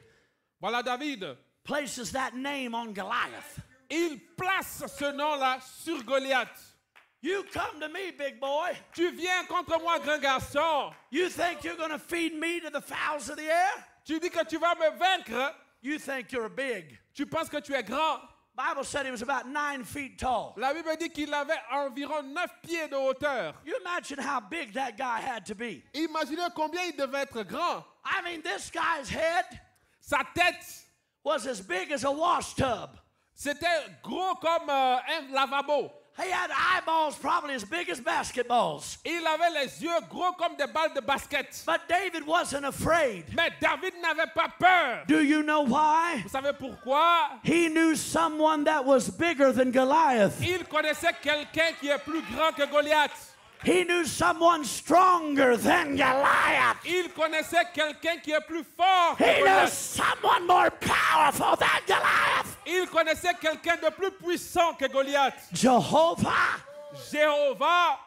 B: Voilà David.
A: places that name on Goliath.
B: Il place ce nom-là sur Goliath.
A: You come to me, big boy.
B: Tu viens contre moi, grand garçon.
A: You think you're going to feed me to the fowls of the air?
B: Tu dis que tu vas me vaincre.
A: You think you're big.
B: Tu penses que tu es grand.
A: Bible said he was about 9 feet tall.
B: La Bible dit qu'il avait environ 9 pieds de hauteur.
A: You imagine how big that guy had to be.
B: Imaginez combien il devait être grand.
A: I mean, this guy's head
B: Sa tête,
A: was as big as a wash tub.
B: c'était gros comme un lavabo.
A: He had eyeballs probably as big as basketballs.
B: Il avait les yeux gros comme des balles de basket.
A: But David wasn't afraid.
B: Mais David n'avait pas peur.
A: Do you know why?
B: Vous savez pourquoi?
A: He knew someone that was bigger than Goliath.
B: Il connaissait quelqu'un qui est plus grand que Goliath.
A: He knew someone stronger than Goliath.
B: Il connaissait quelqu'un qui est plus fort que
A: He knew
B: Goliath.
A: someone more powerful than Goliath.
B: Il connaissait quelqu'un de plus puissant que Goliath.
A: Jehovah.
B: Jéhovah.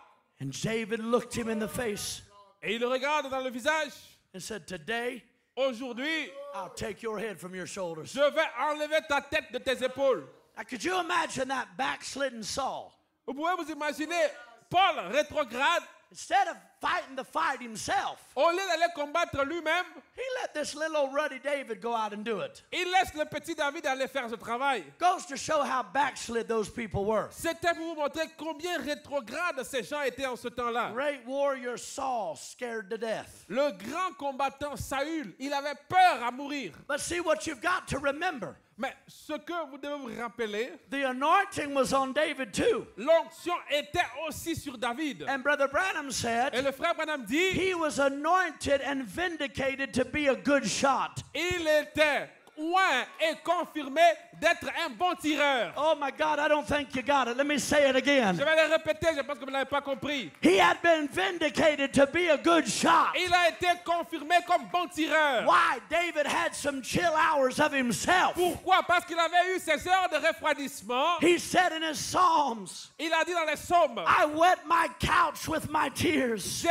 A: And David looked him in the face
B: Et il regarde dans le visage.
A: and said, today
B: Aujourd'hui,
A: I'll take your head from your shoulders.
B: je vais enlever ta tête de tes épaules.
A: Now, could you imagine that backslidden Saul?
B: Vous pouvez vous imaginer Paul rétrograde.
A: Instead of fighting the fight himself,
B: Au lieu d'aller combattre lui-même,
A: he let this little old ruddy David go out and do it.
B: il laisse le petit David aller faire ce travail.
A: Goes to show how backslid those people were.
B: C'était pour vous montrer combien rétrograde ces gens étaient en ce temps-là.
A: Great warrior Saul, scared to death.
B: Le grand combattant Saül, il avait peur à mourir.
A: But see what you've got to remember.
B: Mais ce que vous devez vous rappeler,
A: The anointing was on David too.
B: l'onction était aussi sur David.
A: And Brother Branham
B: Et
A: said
B: le frère Branham dit,
A: he was anointed and vindicated to be a good shot.
B: il était oint et confirmé d'être un bon tireur.
A: Oh my God, I don't think you got it. Let me say it
B: Je
A: again.
B: vais le répéter, je pense que vous n'avez pas compris.
A: He had been vindicated to be a good shot.
B: Il a été confirmé comme bon tireur.
A: Why? David had some chill hours of himself.
B: Pourquoi? Parce qu'il avait eu ses heures de refroidissement.
A: He said in his Psalms,
B: Il a dit dans les psaumes,
A: I wet my couch with my tears.
B: j'ai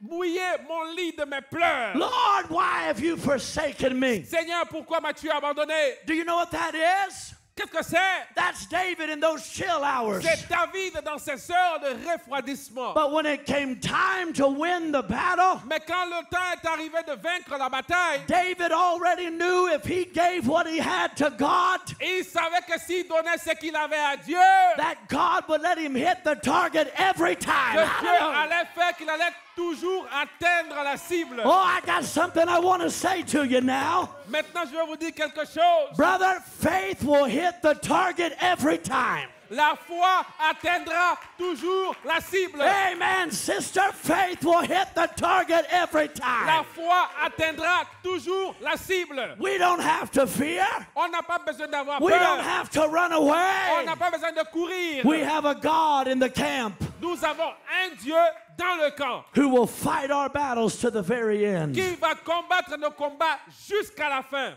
B: mouillé mon lit de mes pleurs.
A: Lord, why have you forsaken me?
B: Seigneur, pourquoi m'as-tu abandonné?
A: Do you know what that is?
B: Qu'est-ce que c'est?
A: That's David in those chill hours.
B: C'est David dans ses heures de refroidissement.
A: But when it came time to win the battle,
B: Mais quand le temps est arrivé de vaincre la bataille,
A: David already knew if he gave what he had to God,
B: il savait que s'il donnait ce qu'il avait à Dieu,
A: that God would let him hit the target every time.
B: que Dieu
A: Hallelujah.
B: allait faire qu'il allait toujours atteindre la cible.
A: Oh, I got something I want to say to you now.
B: Maintenant, je vais vous dire quelque chose.
A: Brother, faith will hit the target every time.
B: La foi atteindra toujours la cible.
A: Amen, sister. Faith will hit the target every
B: La
A: time.
B: foi atteindra toujours la cible.
A: We don't have to fear.
B: On n'a pas besoin d'avoir
A: We don't
B: peur.
A: have to run
B: On
A: away.
B: n'a pas besoin de courir.
A: We have a God in the camp
B: Nous avons un Dieu dans le camp
A: who will fight our battles to the very end.
B: qui va combattre nos combats jusqu'à la fin.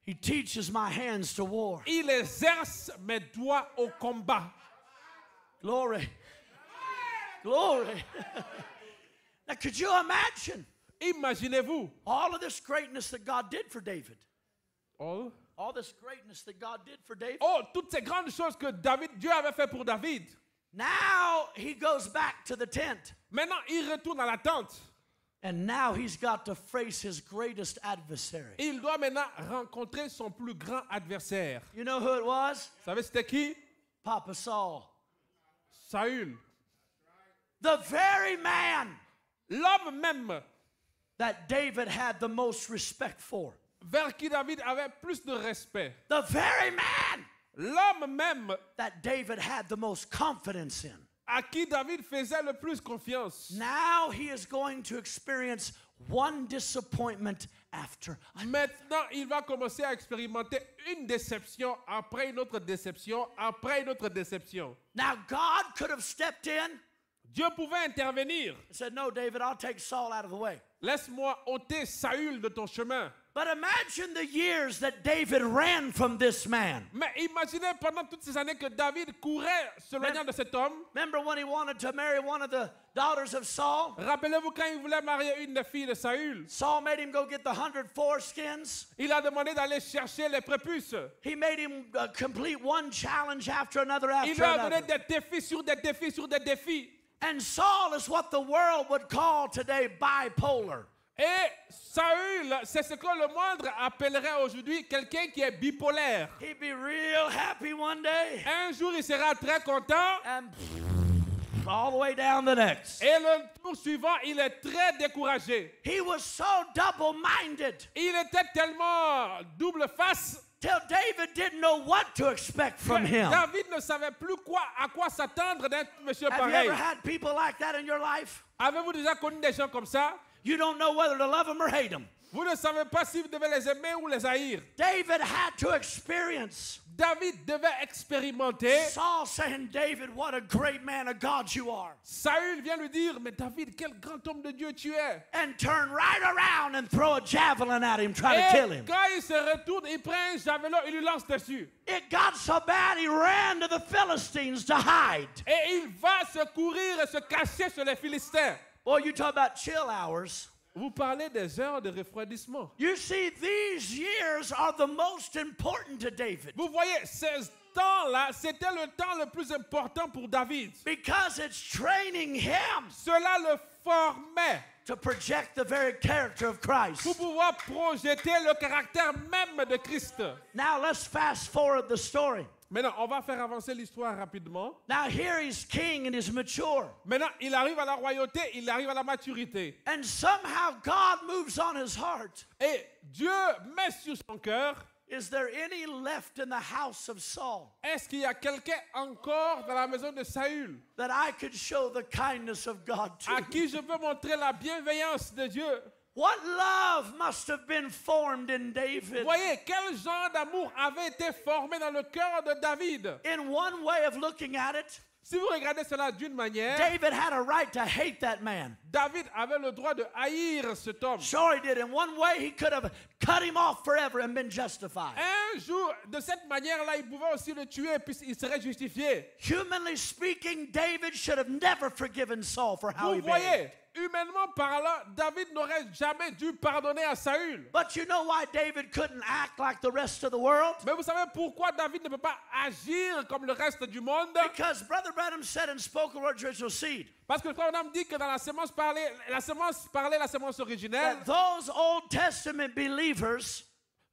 A: He teaches my hands to war.
B: Il exerce mes doigts au combat.
A: Glory. Glory. Now, could you imagine
B: Imaginez-vous.
A: all of this greatness that God did for David?
B: Oh,
A: All this greatness that God did for David.
B: toutes ces grandes choses que Dieu avait fait pour David.
A: Now he goes back to the tent.
B: Maintenant, il retourne à la tente.
A: And now he's got to face his greatest adversary.
B: Il doit maintenant rencontrer son plus grand adversaire.
A: You know who it was?
B: Vous savez c'était qui?
A: Papa Saul.
B: Saül.
A: The very man
B: L'homme même
A: that David had the most respect for.
B: vers qui David avait plus de respect.
A: The very man
B: L'homme même
A: that David had the most confidence in.
B: à qui David faisait le plus confiance.
A: Now he is going to experience one disappointment after another.
B: Maintenant, il va commencer à expérimenter une déception après une autre déception après une autre déception.
A: Now God could have stepped in
B: Dieu pouvait intervenir.
A: and said, "No, David, I'll take Saul out of the way."
B: Laisse-moi ôter Saül de ton chemin.
A: But imagine the years that David ran from this man.
B: Mais imaginez pendant toutes ces années que David courait s'éloignant de cet homme.
A: Remember when he wanted to marry one of the daughters of Saul?
B: Rappelez-vous quand il voulait marier une des filles de Saül.
A: Saul made him go get the 100 foreskins.
B: Il a demandé d'aller chercher les prépuces.
A: He made him complete one challenge after another
B: Il
A: after
B: lui a donné
A: another.
B: des défis sur des défis sur des défis.
A: And Saul is what the world would call today bipolar.
B: Et Saül, c'est ce que le monde appellerait aujourd'hui quelqu'un qui est bipolaire.
A: He'd be real happy one day
B: Un jour, il sera très content
A: and all the way down the next.
B: et le tour suivant, il est très découragé.
A: He was so double-minded
B: Il était tellement double face
A: till David didn't know what to expect from
B: que
A: him.
B: David ne savait plus à quoi s'attendre d'un monsieur
A: Have you
B: pareil.
A: ever had people like that in your life?
B: Avez-vous déjà connu des gens comme ça?
A: You don't know whether to love them or hate them.
B: Vous ne savez pas si vous devez les aimer ou les haïr.
A: David had to experience
B: David devait expérimenter.
A: Saul saying, "David, what a great man of God you are."
B: Saül vient lui dire, mais David, quel grand homme de Dieu tu es.
A: And turn right around and throw a javelin at him, try to kill
B: Et
A: him.
B: quand il se retourne, il prend un javelot, il lui lance dessus.
A: It got so bad he ran to the Philistines to hide.
B: Et il va se courir et se cacher sur les Philistins.
A: Boy, you talk about chill hours.
B: Vous parlez des heures de refroidissement.
A: You see, these years are the most important to David
B: Vous voyez, ces temps-là, c'était le temps le plus important pour David.
A: because it's training him
B: Cela le formait
A: to project the very character of Christ.
B: pour pouvoir projeter le caractère même de Christ.
A: Now let's fast forward the story.
B: Maintenant, on va faire avancer l'histoire rapidement.
A: Now here he's king and he's mature.
B: Maintenant, il arrive à la royauté, il arrive à la maturité.
A: And somehow God moves on his heart.
B: Et Dieu met sur son cœur,
A: Is there any left in the house of Saul
B: est-ce qu'il y a quelqu'un encore dans la maison de Saül
A: that I could show the kindness of God to?
B: à qui je peux montrer la bienveillance de Dieu?
A: What love must have been formed in David?
B: Voyez, quel genre d'amour avait été formé dans le cœur de David?
A: In one way of looking at it,
B: Si vous regardez cela d'une manière,
A: David had a right to hate that man.
B: David avait le droit de haïr cet homme.
A: Sure, he did. In one way, he could have cut him off forever and been justified.
B: Un jour, de cette manière-là, il pouvait aussi le tuer puisqu'il serait justifié.
A: Humanly speaking, David should have never forgiven Saul for how
B: Vous
A: he
B: voyez,
A: behaved.
B: humainement parlant, David n'aurait jamais dû pardonner à Saül.
A: But you know why David couldn't act like the rest of the world?
B: Mais vous savez pourquoi David ne peut pas agir comme le reste du monde?
A: Because Brother Branham said in Spoken Word Original Seed
B: Parce que le frère Branham dit que dans la sémence parlée, la sémence originelle,
A: that those Old Testament believers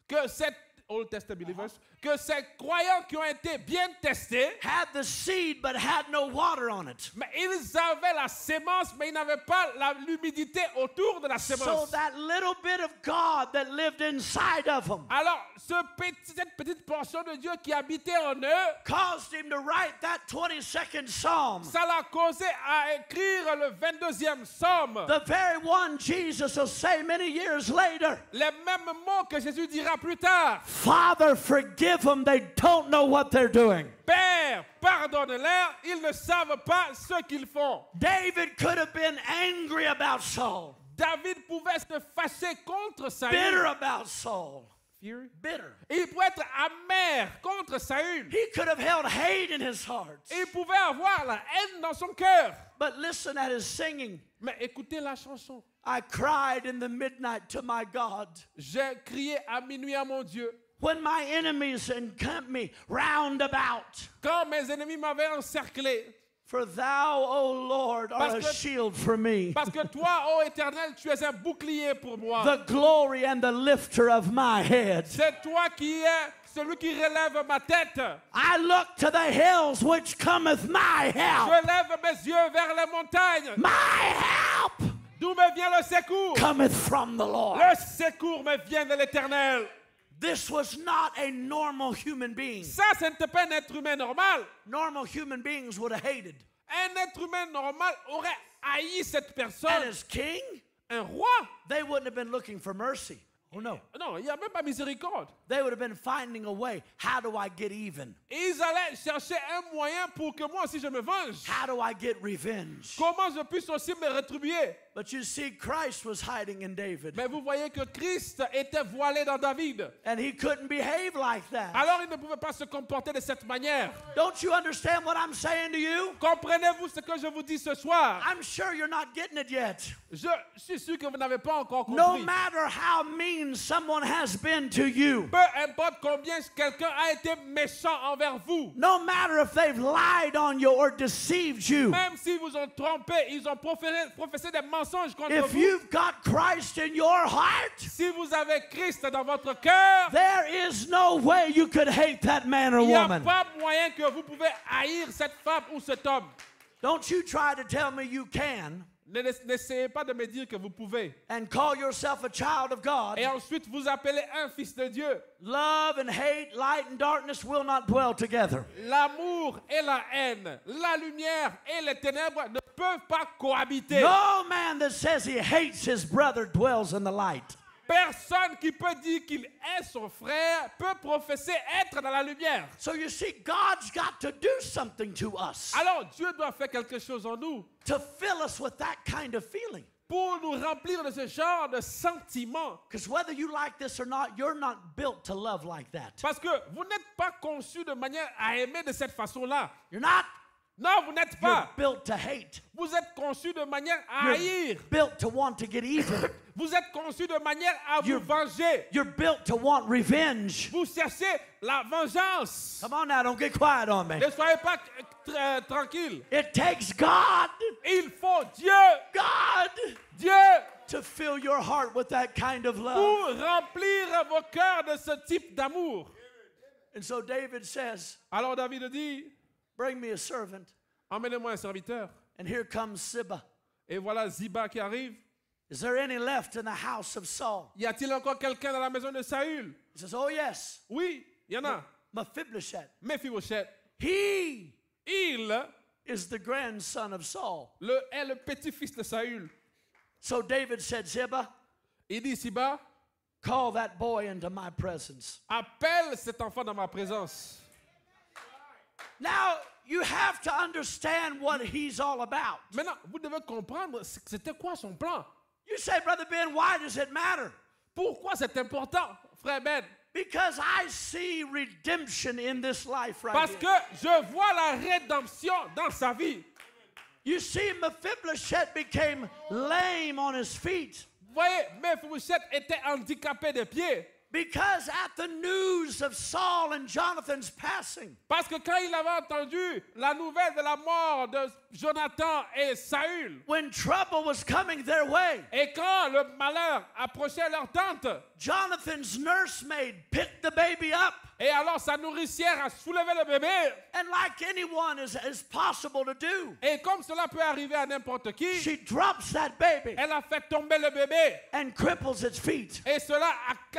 B: que cette Old Testament believers, que ces croyants qui ont été bien testés,
A: had the seed but had no water on it.
B: mais ils avaient la sémence, mais ils n'avaient pas l'humidité autour de la
A: So
B: sémence.
A: that little bit of God that lived inside of them
B: Alors, cette petite portion de Dieu qui habitait en eux,
A: caused him to write that 22nd Psalm.
B: ça l'a causé à écrire le 22e psaume.
A: The very one Jesus will say many years later.
B: Les mêmes mots que Jésus dira plus tard.
A: Father, forgive them. They don't know what they're doing.
B: Père, pardonne-leur, ils ne savent pas ce qu'ils font.
A: David could have been angry about Saul,
B: David pouvait se fâcher contre Saül.
A: bitter about Saul,
B: Fury.
A: bitter.
B: Il pouvait être amer contre Saül.
A: He could have held hate in his heart.
B: Il pouvait avoir la haine dans son cœur.
A: But listen at his singing.
B: Mais écoutez la chanson.
A: I cried in the midnight to my God.
B: J'ai crié à minuit à mon Dieu.
A: When my enemies encamp me round about.
B: Quand mes ennemis m'avaient encerclé.
A: For thou, O Lord, art a shield for me.
B: Parce que toi, ô Éternel, tu es un bouclier pour moi.
A: The glory and the lifter of my head.
B: C'est toi qui es celui qui relève ma tête.
A: I look to the hills which cometh my help.
B: Je lève mes yeux vers les montagnes.
A: My help
B: D'où me vient le secours?
A: cometh from the Lord.
B: Le secours me vient de l'Éternel.
A: This was not a normal human being.
B: Ça, ce n'était pas un être humain normal.
A: Normal human beings would have hated.
B: Un être humain normal aurait haï cette
A: And
B: personne.
A: as king,
B: Un roi?
A: they wouldn't have been looking for mercy. Oh no.
B: Non, il n'y a même pas miséricorde.
A: They would have been finding a way. How do I get even?
B: Ils allaient chercher un moyen pour que moi aussi je me venge.
A: How do I get revenge?
B: Comment je puisse aussi me rétribuer?
A: But you see, Christ was hiding in David.
B: Mais vous voyez que Christ était voilé dans David.
A: And he couldn't behave like that.
B: Alors il ne pouvait pas se comporter de cette manière.
A: Don't you understand what I'm saying to you?
B: Comprenez-vous ce que je vous dis ce soir?
A: I'm sure you're not getting it yet.
B: Je suis sûr que vous n'avez pas encore compris.
A: No matter how mean someone has been to you,
B: Peu importe combien quelqu'un a été méchant envers vous.
A: no matter if they've lied on you or deceived you,
B: Même s'ils vous ont trompé, ils ont professé des mensonges contre
A: if
B: vous.
A: you've got Christ in your heart,
B: Si vous avez Christ dans votre cœur,
A: there is no way you could hate that man or
B: il n'y a
A: woman.
B: pas moyen que vous pouvez haïr cette femme ou cet homme.
A: Don't you try to tell me you can
B: N'essayez pas de me dire que vous pouvez.
A: and call yourself a child of God.
B: Et ensuite vous appelez un fils de Dieu.
A: Love and hate, light and darkness will not dwell together.
B: L'amour et la haine, la lumière et les ténèbres ne peuvent pas cohabiter.
A: No man that says he hates his brother dwells in the light.
B: Personne qui peut dire qu'il est son frère peut professer être dans la lumière.
A: So you see, God's got to do something to us
B: Alors Dieu doit faire quelque chose en nous
A: to fill us with that kind of feeling.
B: pour nous remplir de ce genre de sentiments.
A: Because whether you like this or not, you're not built to love like that.
B: Parce que vous n'êtes pas conçu de manière à aimer de cette façon-là.
A: You're not.
B: Non, vous n'êtes
A: You're
B: pas.
A: built to hate.
B: Vous êtes conçu de manière à
A: You're
B: haïr.
A: built to want to get even.
B: Vous êtes conçu de manière à vous
A: You're-
B: venger.
A: You're built to want revenge.
B: Vous cherchez la vengeance.
A: Come on now, don't get quiet on me.
B: Ne soyez pas tranquille.
A: It takes God,
B: Il faut Dieu,
A: Dieu, to fill your heart with that kind of love.
B: pour remplir vos cœurs de ce type d'amour.
A: And so David says,
B: Alors David dit,
A: bring me a servant.
B: emmenez-moi un serviteur.
A: And here comes Ziba.
B: Et voilà Ziba qui arrive.
A: Is there any left in the house of Saul?
B: Y a-t-il encore quelqu'un dans la maison de Saül?
A: He says, oh yes,
B: Oui, il y en a.
A: Mephibosheth.
B: Mephibosheth.
A: He
B: Il
A: is the grandson of Saul.
B: est le petit-fils de Saül.
A: So David said, Ziba,
B: Il dit, Ziba,
A: call that boy into my presence.
B: appelle cet enfant dans ma présence.
A: Now, you have to understand what he's all about.
B: Maintenant, vous devez comprendre c'était quoi son plan.
A: You say, Brother Ben, why does it matter?
B: Pourquoi c'est important, frère Ben?
A: Because I see redemption in this life right
B: Parce
A: here.
B: que je vois la rédemption dans sa vie.
A: You see, Mephibosheth became lame on his feet
B: Vous voyez, Mephibosheth était handicapé des pieds.
A: because at the news of Saul and Jonathan's passing,
B: Parce que quand il avait entendu la nouvelle de la mort de Jonathan et Saül,
A: when trouble was coming their way,
B: et quand le malheur approchait leur tente,
A: Jonathan's nursemaid picked the baby up,
B: et alors sa nourricière a soulevé le bébé,
A: and like anyone is possible to do,
B: et comme cela peut arriver à n'importe qui,
A: she drops that baby
B: elle a fait tomber le bébé,
A: and cripples its feet.
B: et cela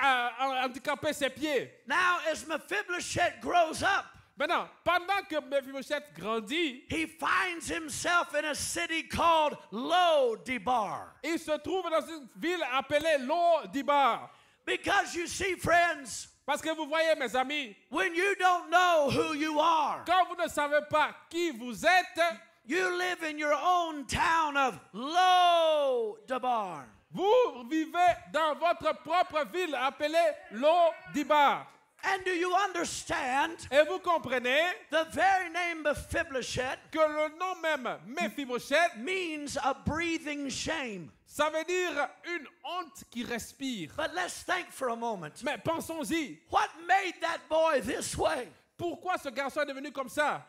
B: a handicapé ses pieds.
A: Now, as Mephibosheth grows up,
B: Maintenant, pendant que Mephibosheth grandit,
A: he finds himself in a city called Lo-debar.
B: il se trouve dans une ville appelée Lo-debar.
A: Because you see, friends,
B: Parce que vous voyez, mes amis,
A: when you don't know who you are,
B: quand vous ne savez pas qui vous êtes,
A: you live in your own town of Lo-debar.
B: vous vivez dans votre propre ville appelée Lo-debar.
A: And do you understand
B: Et vous comprenez
A: the very name Mephibosheth
B: que le nom même Mephibosheth,
A: means a breathing shame?
B: ça veut dire une honte qui respire.
A: But let's think for a moment.
B: Mais pensons-y,
A: What made that boy this way?
B: pourquoi ce garçon est devenu comme ça?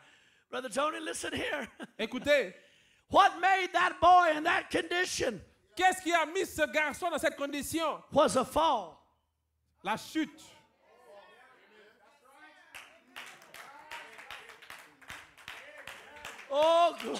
A: Brother Tony, listen here.
B: Écoutez,
A: What made that boy in that condition
B: qu'est-ce qui a mis ce garçon dans cette condition?
A: was a fall.
B: La chute.
A: Oh, glory.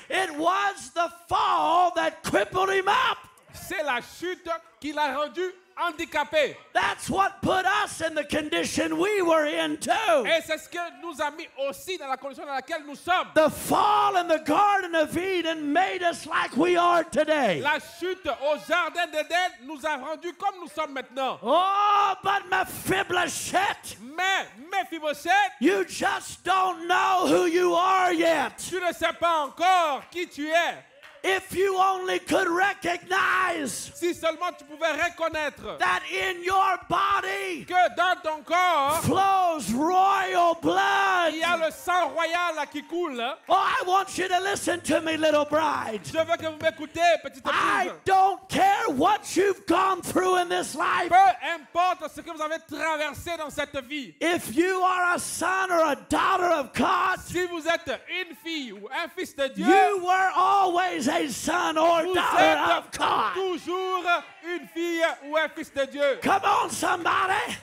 A: It was the fall that crippled him up.
B: C'est la chute qui l'a rendu handicapé.
A: That's what put us in the condition we were in too.
B: Et c'est ce que nous a mis aussi dans la condition dans laquelle nous sommes.
A: The fall in the Garden of Eden made us like we are today.
B: La chute au jardin d'Éden nous a rendus comme nous sommes maintenant.
A: Oh, but Mephibosheth,
B: Mais Mephibosheth,
A: you just don't know who you are yet.
B: tu ne sais pas encore qui tu es.
A: If you only could recognize
B: Si seulement tu pouvais reconnaître
A: that in your body
B: que dans ton corps,
A: flows royal blood.
B: il y a le sang royal qui coule.
A: Oh, I want you to listen to me, little bride.
B: Je veux que vous m'écoutez, petite
A: I
B: épouse.
A: don't care what you've gone through in this life.
B: Peu importe ce que vous avez traversé dans cette vie.
A: If you are a son or a daughter of God,
B: Si vous êtes une fille ou un fils de Dieu,
A: you were always a son or
B: vous
A: daughter of
B: êtes
A: God.
B: toujours une fille ou un fils de Dieu.
A: Come on, somebody.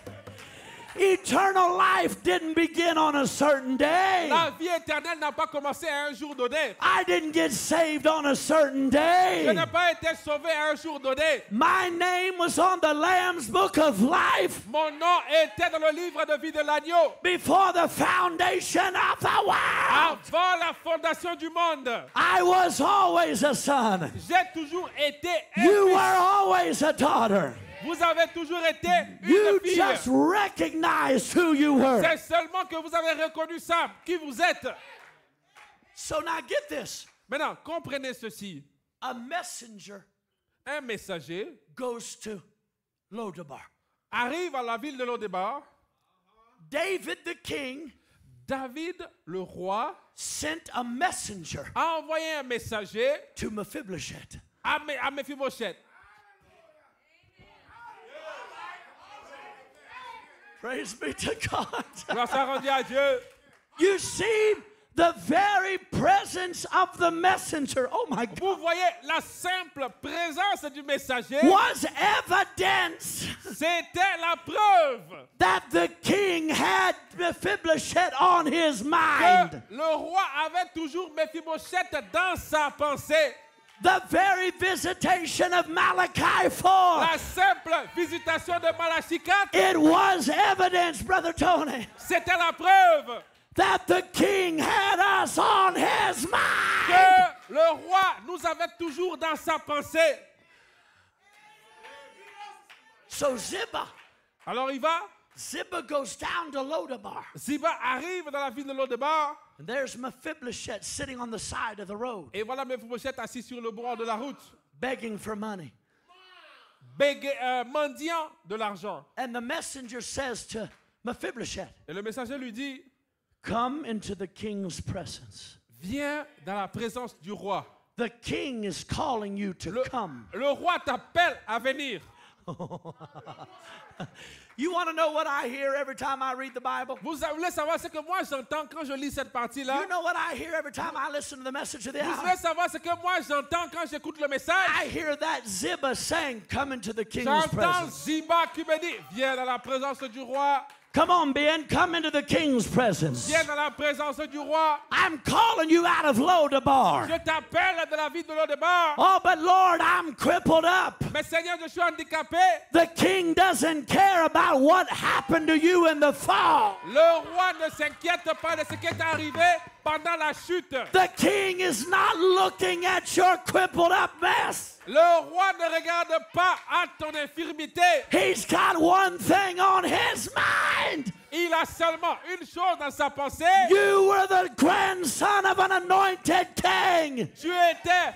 A: Eternal life didn't begin on a certain day.
B: La vie éternelle n'a pas commencé à un jour donné.
A: I didn't get saved on a certain
B: Je
A: day.
B: n'ai pas été sauvé à un jour donné.
A: My name was on the Lamb's Book of Life
B: Mon nom était dans le livre de vie de l'agneau.
A: before the foundation of the world.
B: Avant la fondation du monde,
A: I was always a son.
B: j'ai toujours été un
A: You
B: fils.
A: were always a daughter.
B: Vous avez toujours été
A: You
B: une fille.
A: just recognized who you were.
B: C'est seulement que vous avez reconnu ça, qui vous êtes.
A: So now get this.
B: Maintenant, comprenez ceci.
A: A messenger
B: Un messager
A: goes to Lo-debar.
B: arrive à la ville de Lo-debar.
A: David the king
B: David, le roi,
A: sent a messenger
B: a envoyé un messager
A: to Mephibosheth.
B: à Mephibosheth.
A: Praise be to God.
B: Gloire soit rendue à Dieu.
A: You see the very presence of the messenger, oh my God,
B: Vous voyez la simple présence du messager.
A: was evidence
B: C'était la preuve
A: that the king had Mephibosheth on his
B: que
A: mind.
B: le roi avait toujours Mephibosheth dans sa pensée.
A: The very visitation of Malachi 4.
B: La simple visitation de Malachie 4,
A: It was evidence, Brother Tony,
B: c'était la preuve
A: that the king had us on his mind.
B: que le roi nous avait toujours dans sa pensée.
A: So Ziba goes down to Lo-debar.
B: Ziba arrive dans la ville de Lo-debar
A: And there's Mephibosheth sitting on the side of the road,
B: et voilà Mephibosheth assis sur le bord de la route,
A: begging for money.
B: mendiant de l'argent.
A: And the messenger says to Mephibosheth,
B: Et le messager lui dit,
A: Come into the king's presence.
B: Viens dans la présence du roi.
A: The king is calling you to come.
B: Le roi t'appelle à venir.
A: You want to know what I hear every time I read the Bible?
B: Vous voulez savoir ce que moi j'entends quand je lis cette partie-là?
A: You know what I hear every time I listen to the message of the
B: Vous
A: hour?
B: voulez savoir ce que moi j'entends quand j'écoute le message?
A: I hear that Ziba saying, come into the king's
B: J'entends
A: presence.
B: Ziba qui me dit, viens dans la présence du roi.
A: Come on, Ben, come into the king's presence.
B: Viens dans la présence du roi.
A: I'm calling you out of Lodabar.
B: Je t'appelle de la vie de Lodebar.
A: Oh, but Lord, I'm crippled up.
B: Mais Seigneur, je suis handicapé.
A: The king doesn't care about what happened to you in the fall.
B: Le roi ne s'inquiète pas de ce qui est arrivé pendant la chute.
A: The king is not looking at your crippled up mess.
B: Le roi ne regarde pas à ton infirmité.
A: He's got one thing on his mind.
B: Il a seulement une chose dans sa pensée.
A: You were the grandson of an anointed king.
B: Tu étais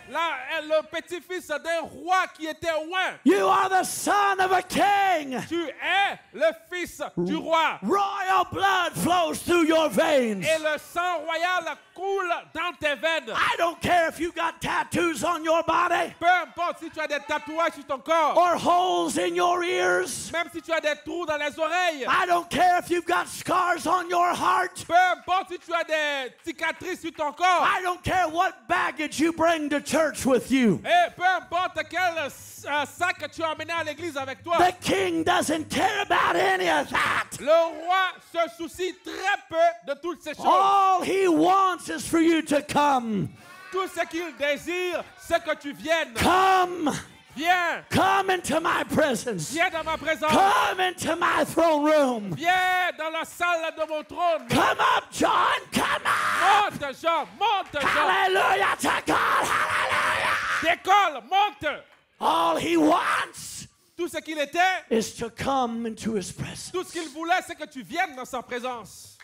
B: le petit-fils d'un roi qui était oint.
A: You are the son of a king.
B: Tu es le fils du roi.
A: Royal blood flows through your veins.
B: Et le sang royal coule dans tes veines.
A: I don't care if you got tattoos on your body
B: Peu importe si tu as des tatouages sur ton corps.
A: or holes in your ears.
B: Même si tu as des trous dans les oreilles.
A: I don't care if you've got scars on your heart.
B: Peu importe si tu as des cicatrices sur ton corps.
A: I don't care what baggage you bring to church with you.
B: Et peu importe quel sac que tu as amené à l'église avec toi.
A: The king doesn't care about any of that.
B: Le roi se soucie très peu de toutes ces choses.
A: All he wants is for you to come.
B: Tout ce qu'il désire, c'est que tu viennes.
A: Come.
B: Viens.
A: Come into my presence.
B: Viens dans ma présence.
A: Come into my throne room.
B: Viens dans la salle de mon trône.
A: Come up, John. Come up.
B: Monte, Jean. Monte, Jean.
A: Hallelujah to God. Hallelujah.
B: Décolle, monte.
A: All he wants
B: Tout ce qu'il était,
A: is to come into his presence.
B: tout ce qu'il voulait, c'est que tu viennes dans sa présence.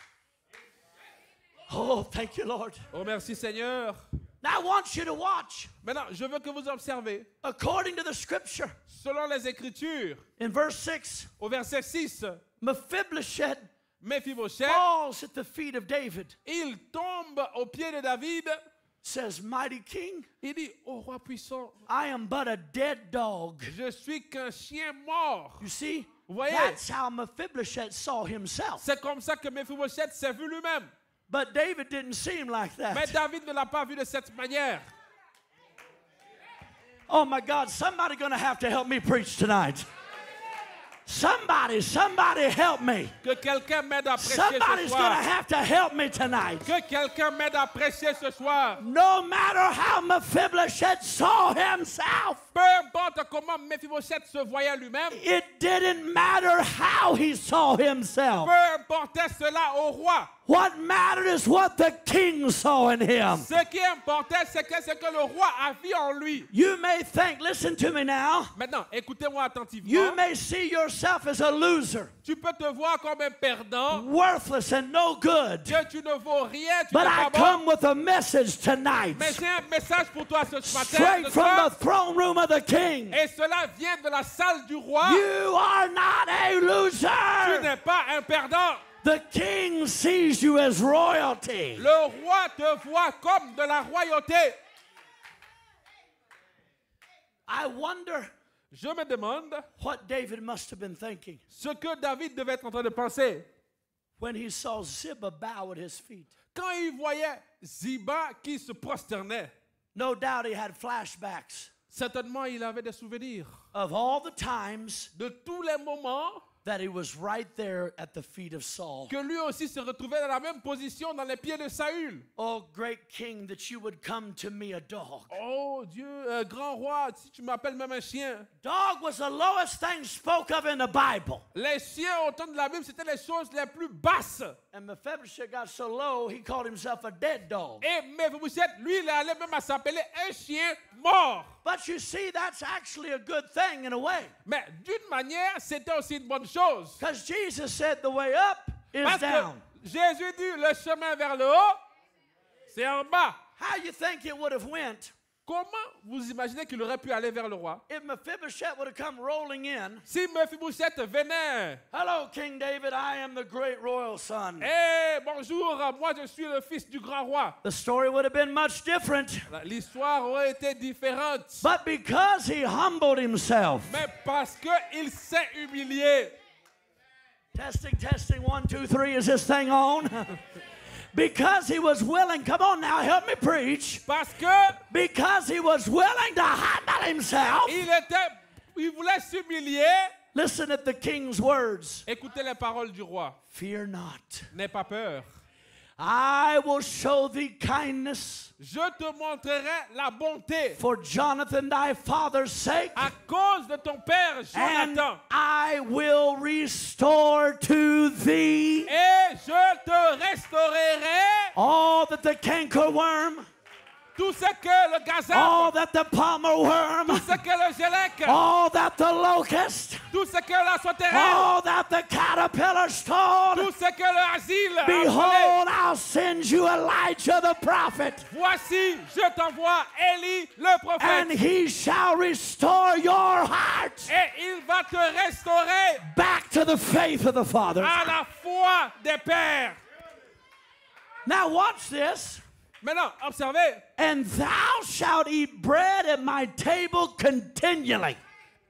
A: Oh, thank you, Lord.
B: Oh, merci Seigneur.
A: Now I want you to watch.
B: Maintenant, je veux que vous observez,
A: According to the scripture,
B: selon les Écritures,
A: in verse 6,
B: au verset 6,
A: Mephibosheth
B: Méphibosheth,
A: falls at the feet of David.
B: il tombe aux pieds de David.
A: Says, mighty king,
B: Il dit, ô roi puissant,
A: I am but a dead dog.
B: je suis qu'un chien mort.
A: You see,
B: Vous voyez?
A: that's how Mephibosheth saw himself.
B: C'est comme ça que Méphibosheth s'est vu lui-même.
A: But David didn't see him like
B: Mais
A: that.
B: David ne l'a pas vu de cette manière.
A: Oh my God, somebody gonna have to help me preach tonight. Somebody help me.
B: Que quelqu'un m'aide à prêcher ce
A: Somebody's gonna
B: soir.
A: have to help me tonight.
B: Que quelqu'un m'aide à prêcher ce soir.
A: No matter how Mephibosheth saw himself,
B: Peu importe comment Méphibosheth se voyait lui-même,
A: it didn't matter how he saw himself.
B: peu importait cela au roi.
A: What mattered is what the king saw in him.
B: Ce qui importait, c'est que ce que le roi a vu en lui.
A: You may think, listen to me now,
B: Maintenant, écoutez-moi attentivement.
A: you may see yourself as a loser,
B: Tu peux te voir comme un perdant,
A: worthless and no good.
B: que tu ne vaux rien, tu
A: But
B: n'es
A: I
B: pas bon.
A: come with a message tonight,
B: Mais j'ai un message pour toi ce matin.
A: straight
B: ce
A: from
B: soir.
A: the throne room of the king.
B: Et cela vient de la salle du roi.
A: You are not a
B: Tu
A: loser.
B: n'es pas un perdant.
A: The king sees you as royalty.
B: Le roi te voit comme de la royauté.
A: I wonder
B: Je me demande
A: what David must have been thinking
B: ce que David devait être en train de penser
A: when he saw Ziba bow at his feet.
B: quand il voyait Ziba qui se prosternait.
A: No doubt he had flashbacks
B: Certainement, il avait des souvenirs
A: of all the times
B: de tous les moments
A: that he was right there at the feet of Saul.
B: que lui aussi se retrouvait dans la même position dans les pieds de Saül.
A: Oh, great king, that you would come to me a dog.
B: Oh Dieu, grand roi, si tu m'appelles même un chien.
A: Dog was the lowest thing spoke of in the Bible.
B: Les chiens au temps de la Bible, c'était les choses les plus basses.
A: And Mephibosheth got so low, he called himself a dead dog.
B: Et Méphibosheth, lui, il allait même à s'appeler un chien mort.
A: But you see, that's actually a good thing in a way.
B: Mais d'une manière, c'était aussi une bonne chose.
A: Because Jesus said the way up is
B: Parce
A: down.
B: que Jésus dit le chemin vers le haut, c'est en bas.
A: How you think it would have went
B: Comment vous imaginez qu'il aurait pu aller vers le roi?
A: If Mephibosheth would have come rolling in,
B: Si Mephibosheth venait,
A: hello, King David, I am the great royal son.
B: hey, bonjour, moi je suis le fils du grand roi.
A: The story would have been much different.
B: L'histoire aurait été différente.
A: But because he humbled himself,
B: Mais parce qu'il s'est humilié.
A: testing, 1, 2, 3, is this thing on? Because he was willing, come on now, help me preach.
B: Parce que
A: Because he was willing to humble himself.
B: il voulait s'humilier.
A: Listen at the king's words.
B: Écoutez les paroles du roi.
A: Fear not.
B: N'aie pas peur.
A: I will show thee kindness
B: Je te montrerai la bonté
A: for Jonathan thy father's sake,
B: à cause de ton père
A: and
B: Jonathan.
A: I will restore to thee
B: Et je te restaurerai
A: all that the cankerworm,
B: tout ce que le
A: all
B: gazelle,
A: that the palmer worm,
B: tout ce que le gélec,
A: all that the locust,
B: tout ce que la sauterelle,
A: all that the caterpillar stole.
B: tout ce que le asile a volé.
A: Behold, I'll send you Elijah the prophet,
B: Voici, je t'envoie Élie le
A: and
B: prophète.
A: he shall restore your heart
B: Et il va te restaurer
A: back to the faith of the fathers.
B: à la foi des pères.
A: Now watch this.
B: Maintenant, observez.
A: And thou shalt eat bread at my table continually.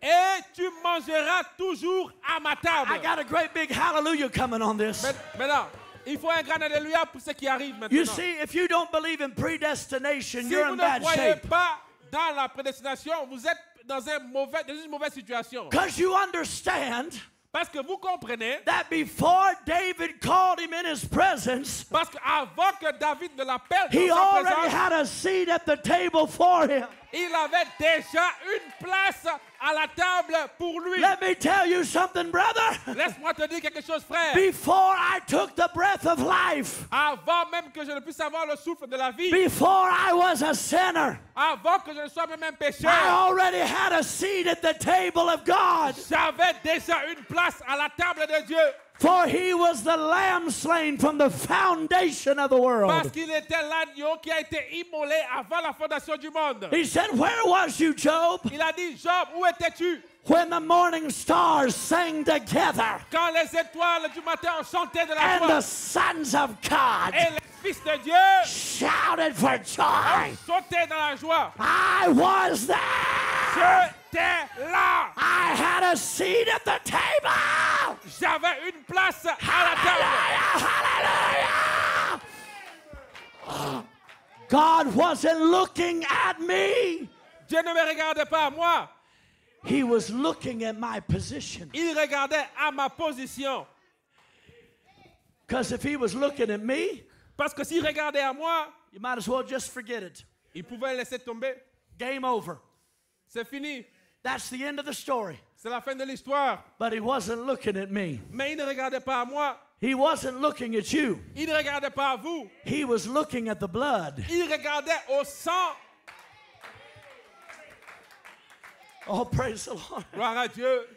B: Et tu mangeras toujours à ma table.
A: I got a great big hallelujah coming on this.
B: Maintenant, il faut un grand alléluia pour ce qui arrive maintenant.
A: You see, if you don't believe in predestination,
B: Si
A: you're
B: vous
A: in
B: ne
A: bad
B: croyez
A: shape.
B: pas dans la prédestination, vous êtes dans une mauvaise situation.
A: Because you understand
B: Parce que vous comprenez,
A: that before David called him in his presence,
B: parce qu'avant que David ne l'appelle
A: he
B: dans sa
A: already
B: présence,
A: had a seat at the table for him.
B: il avait déjà une place à la table pour lui.
A: Let me tell you something, brother.
B: Laisse-moi te dire quelque chose, frère.
A: Before I took the breath of life,
B: Avant même que je ne puisse avoir le souffle de la vie,
A: before I was a sinner,
B: avant que je ne sois même un
A: I
B: pécheur,
A: already had a seat at the table of God.
B: j'avais déjà une place à la table de Dieu.
A: For he was the lamb slain from the foundation of the world.
B: Parce qu'il était l'agneau qui a été immolé avant la fondation du monde.
A: He said, where was you, Job,
B: Il a dit, Job, où étais-tu
A: when the morning stars sang together
B: quand les étoiles du matin ont chanté de la
A: and the
B: joie
A: sons of God
B: et les fils de Dieu
A: shouted for
B: ont
A: joy?
B: sauté dans la joie?
A: I was there.
B: J'étais là.
A: I had a seat at the table.
B: J'avais une place à la table.
A: Hallelujah, hallelujah. God wasn't looking at me.
B: Dieu ne me regardait pas à moi.
A: He was looking at my position.
B: Il regardait à ma position.
A: Because if he was looking at me,
B: Parce que s'il regardait à moi,
A: you might as well just forget it.
B: il pouvait laisser tomber.
A: Game over.
B: C'est fini.
A: That's the end of the story.
B: C'est la fin de l'histoire.
A: But he wasn't looking at me.
B: Mais il ne regardait pas à moi.
A: He wasn't looking at you.
B: Il ne regardait pas à vous.
A: He was looking at the blood.
B: Il regardait au sang.
A: Oh, praise the Lord.
B: Gloire à Dieu.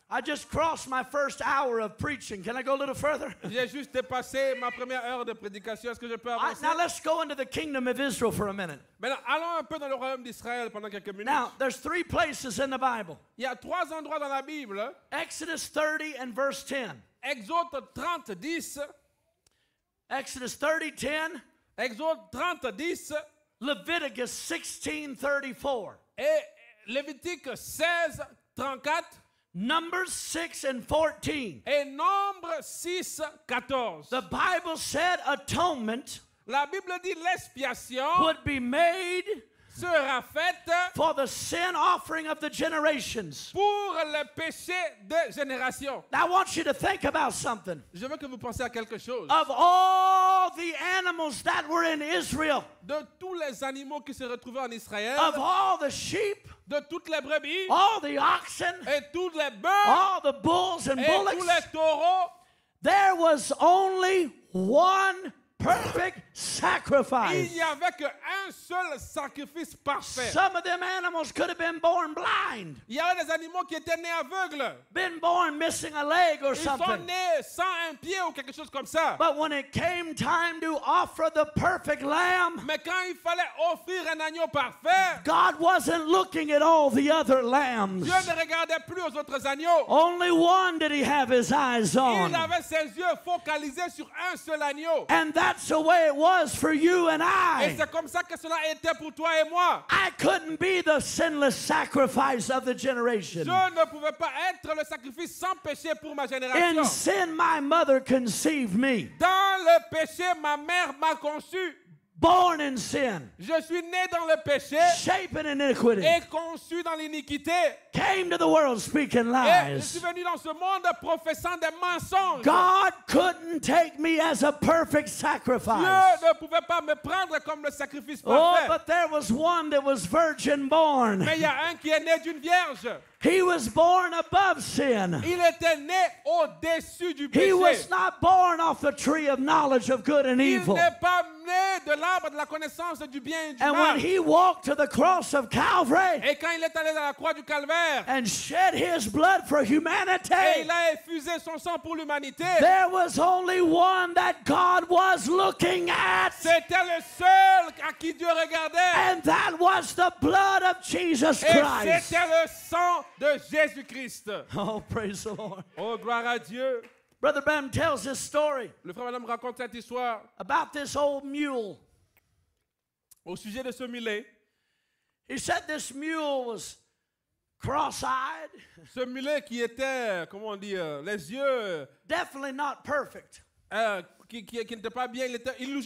A: I just crossed my first hour of preaching. Can I go a little further?
B: J'ai juste dépassé ma première heure de prédication. Est-ce que je peux avancer?
A: Now let's go into the kingdom of Israel for a minute.
B: Maintenant, allons un peu dans le royaume d'Israël pendant quelques minutes.
A: Now, there's 3 places in the Bible.
B: Il y a 3 endroits dans la Bible.
A: Exodus 30 and verse 10.
B: Exode 30, 10.
A: Exodus 30, 10.
B: Exode 30, 10.
A: Leviticus 16:34.
B: Et Lévitique 16, 34.
A: Numbers 6 and 14.
B: Et Nombre 6, 14.
A: The Bible said atonement
B: La Bible dit l'expiation
A: would be made
B: sera faite
A: for the sin offering of the generations.
B: pour le péché de génération.
A: Now, I want you to think about something.
B: Je veux que vous pensiez à quelque chose.
A: Of all the animals that were in Israel,
B: De tous les animaux qui se retrouvaient en Israël,
A: of all the sheep,
B: de toutes les brebis,
A: all the oxen,
B: et tous les bœufs,
A: all the bulls and
B: et tous
A: bullocks,
B: les taureaux,
A: there was only one perfect sacrifice.
B: Il n'y avait qu'un seul sacrifice parfait.
A: Some of them animals could have been born blind,
B: Il y avait des animaux qui étaient nés aveugles.
A: been born missing a leg or
B: Ils sont
A: something.
B: nés sans un pied ou quelque chose comme ça.
A: But when it came time to offer the perfect lamb,
B: Mais quand il fallait offrir un agneau parfait,
A: God wasn't looking at all the other lambs.
B: Dieu ne regardait plus aux autres agneaux.
A: Only one did he have his eyes
B: Il
A: on.
B: avait ses yeux focalisés sur un seul agneau.
A: And that's the way it was for you and
B: Et
A: I.
B: c'est comme ça que cela était pour toi et moi.
A: I couldn't be the sinless sacrifice of the generation.
B: Je ne pouvais pas être le sacrifice sans péché pour ma
A: In
B: génération.
A: sin, my mother conceived me.
B: Dans le péché, ma mère m'a conçu.
A: Born in sin,
B: Je suis né dans le péché
A: shaped in iniquity,
B: et conçu dans l'iniquité.
A: came to the world speaking
B: Et je suis
A: lies.
B: venu dans ce monde professant des mensonges.
A: God couldn't take me as a perfect
B: Dieu
A: sacrifice.
B: ne pouvait pas me prendre comme le sacrifice
A: Oh,
B: parfait.
A: but there was one that was virgin born.
B: Mais il y a un qui est né d'une vierge.
A: He was born above sin.
B: Il était né au-dessus du
A: He
B: péché.
A: was not born off the tree of knowledge of good and
B: Il
A: evil.
B: n'est pas né de l'arbre de la connaissance du bien et du
A: And
B: mal.
A: when he walked to the cross of Calvary
B: Et quand il est allé dans la croix du calvaire,
A: and shed his blood for
B: et
A: humanity,
B: il a effusé son sang pour l'humanité,
A: there was only one that God was looking at,
B: c'était le seul à qui Dieu regardait.
A: and that was the blood of Jesus
B: Et
A: Christ.
B: c'était le sang de Jésus-Christ.
A: Oh, praise the Lord.
B: Oh, gloire à Dieu.
A: Brother Branham tells this story
B: Le frère Madame raconte cette histoire
A: about this old mule.
B: au sujet de ce mulet.
A: He said this mule was cross-eyed,
B: Ce mulet qui était, comment on dit, les yeux
A: definitely not perfect.
B: qui n'étaient pas bien.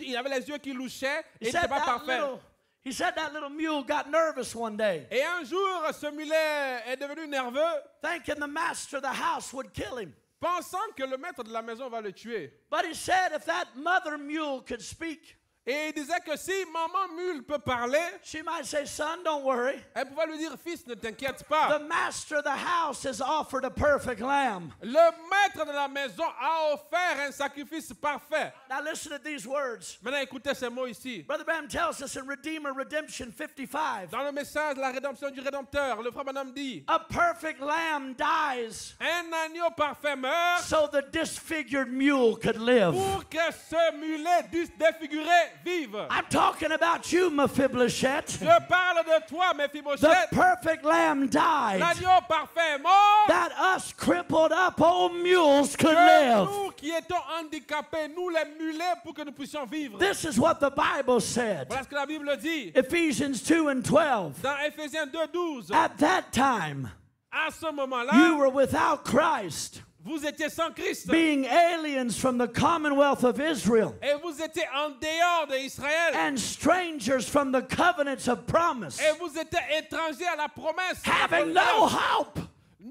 B: Il avait les yeux qui louchaient et
A: He
B: il n'était
A: said
B: pas
A: that
B: parfait.
A: he said that little mule got nervous one day,
B: Et un jour, ce mulet est devenu nerveux,
A: thinking the master of the house would kill him.
B: pensant que le maître de la maison va le tuer.
A: But he said if that mother mule could speak,
B: Et il disait que si maman mule peut parler,
A: she might say, son, don't worry.
B: elle pouvait lui dire, fils, ne t'inquiète pas.
A: The master of the house has offered a perfect lamb.
B: Le maître de la maison a offert un sacrifice parfait.
A: Now listen to these words.
B: Maintenant, écoutez ces mots ici.
A: Brother Branham tells us in Redeemer Redemption 55,
B: Dans le message de la rédemption du Rédempteur, le frère Madame dit,
A: a perfect lamb dies
B: un agneau parfait meurt
A: so the disfigured mule could live.
B: pour que ce mulet défiguré vive.
A: I'm talking about you, Mephibosheth.
B: Je parle de toi,
A: The
B: Mephibosheth.
A: perfect lamb died
B: L'agneau parfait est mort.
A: that us crippled up old mules could
B: Que
A: live.
B: nous qui étions handicapés, nous les mulets, pour que nous puissions vivre.
A: This is what the Bible said.
B: Voilà ce que la Bible dit.
A: Ephesians 2 and 12.
B: Dans Éphésiens 2:12,
A: At that time,
B: à ce moment-là,
A: you were without Christ,
B: vous étiez sans Christ.
A: being aliens from the commonwealth of Israel
B: Et vous étiez en dehors d'Israël.
A: and strangers from the covenants of promise,
B: Et vous étiez étrangers à la promesse.
A: having no hope,